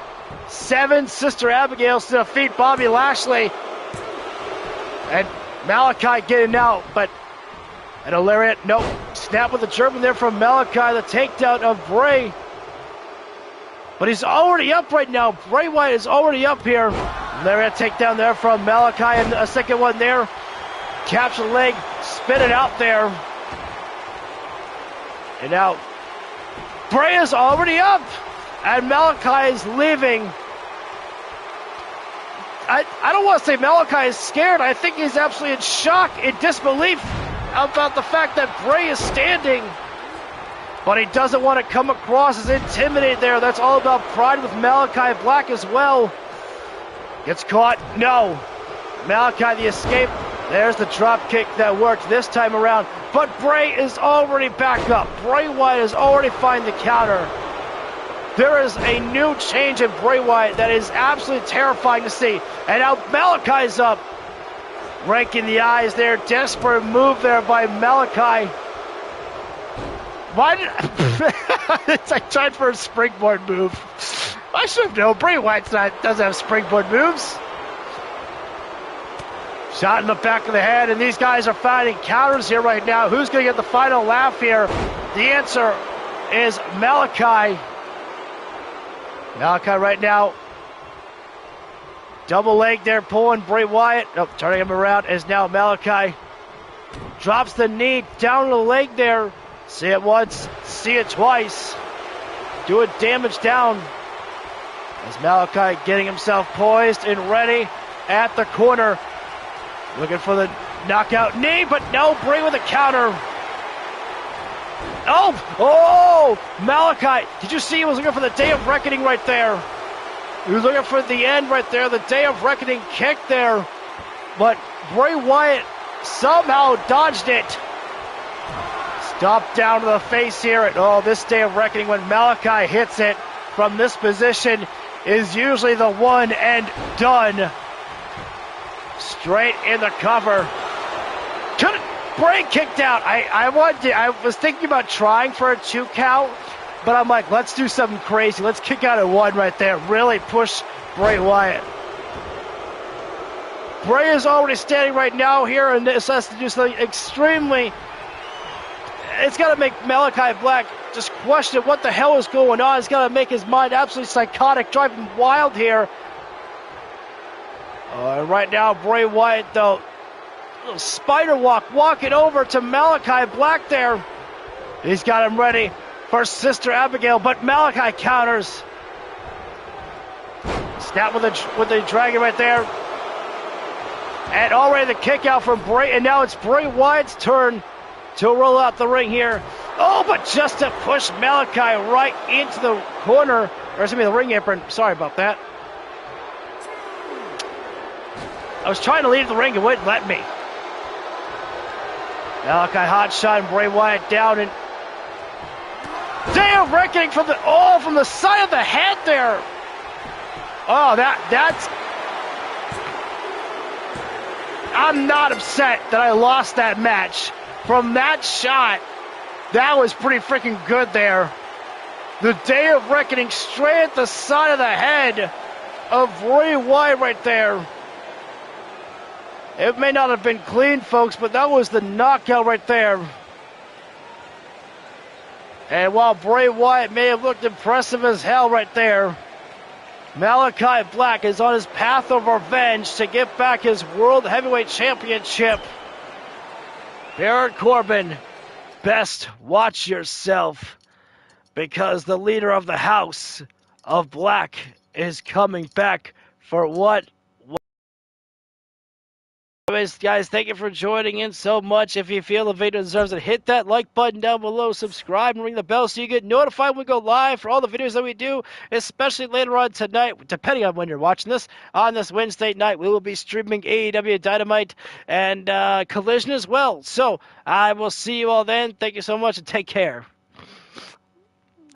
Speaker 1: 7 Sister Abigails to defeat Bobby Lashley. And Malakai getting out, but... And a lariat, nope. Snap with the German there from Malakai, the takedown of Bray. But he's already up right now. Bray Wyatt is already up here. Lariat takedown there from Malakai, and a second one there. Capture the leg, spin it out there. And now, Bray is already up. And Malakai is leaving. I don't want to say Malakai is scared. I think he's absolutely in shock, in disbelief about the fact that Bray is standing. But he doesn't want to come across as intimidated there. That's all about pride with Malakai Black as well. Gets caught. No. Malakai the escape. There's the drop kick that worked this time around. But Bray is already back up. Bray Wyatt is already finding the counter. There is a new change in Bray Wyatt that is absolutely terrifying to see. And now Malakai's up. Ranking the eyes there. Desperate move there by Malakai. Why did it's like trying for a springboard move. I should have known. Bray Wyatt doesn't have springboard moves. Shot in the back of the head, and these guys are finding counters here right now. Who's going to get the final laugh here? The answer is Malakai. Malakai right now. Double leg there, pulling Bray Wyatt. Nope, turning him around is now Malakai. Drops the knee down the leg there. See it once, see it twice. Doing damage down. As Malakai getting himself poised and ready at the corner. Looking for the knockout knee, but no, Bray with a counter. Oh, Malakai. Did you see he was looking for the Day of Reckoning right there? He was looking for the end right there, the Day of Reckoning kick there. But Bray Wyatt somehow dodged it. Stop down to the face here. And this Day of Reckoning, when Malakai hits it from this position, is usually the one and done. Straight in the cover. Bray kicked out. I was thinking about trying for a 2 count, but I'm like, let's do something crazy. Let's kick out at 1 right there. Really push Bray Wyatt. Bray is already standing right now here, and this has to do something extremely... It's got to make Malakai Black just question what the hell is going on. It's got to make his mind absolutely psychotic, drive him wild here. Right now, Bray Wyatt, though, little spider walk, walking over to Malakai Black there. He's got him ready for Sister Abigail, but Malakai counters. Snap with the dragon right there. And already the kick out from Bray, and now it's Bray Wyatt's turn to roll out the ring here. Oh, but just to push Malakai right into the corner, or excuse me, the ring apron. Sorry about that. I was trying to leave the ring, it wouldn't let me. Malakai hot shot and Bray Wyatt down, and Day of Reckoning from the side of the head there. Oh, that's. I'm not upset that I lost that match. From that shot, that was pretty freaking good there. The Day of Reckoning straight at the side of the head of Bray Wyatt right there. It may not have been clean, folks, but that was the knockout right there. And while Bray Wyatt may have looked impressive as hell right there, Malakai Black is on his path of revenge to get back his World Heavyweight Championship. Baron Corbin, best watch yourself, because the leader of the House of Black is coming back for what? Anyways, guys, thank you for joining in so much. If you feel the video deserves it, hit that like button down below, subscribe, and ring the bell so you get notified when we go live for all the videos that we do, especially later on tonight, depending on when you're watching this. On this Wednesday night, we will be streaming AEW Dynamite and Collision as well. So I will see you all then. Thank you so much, and take care.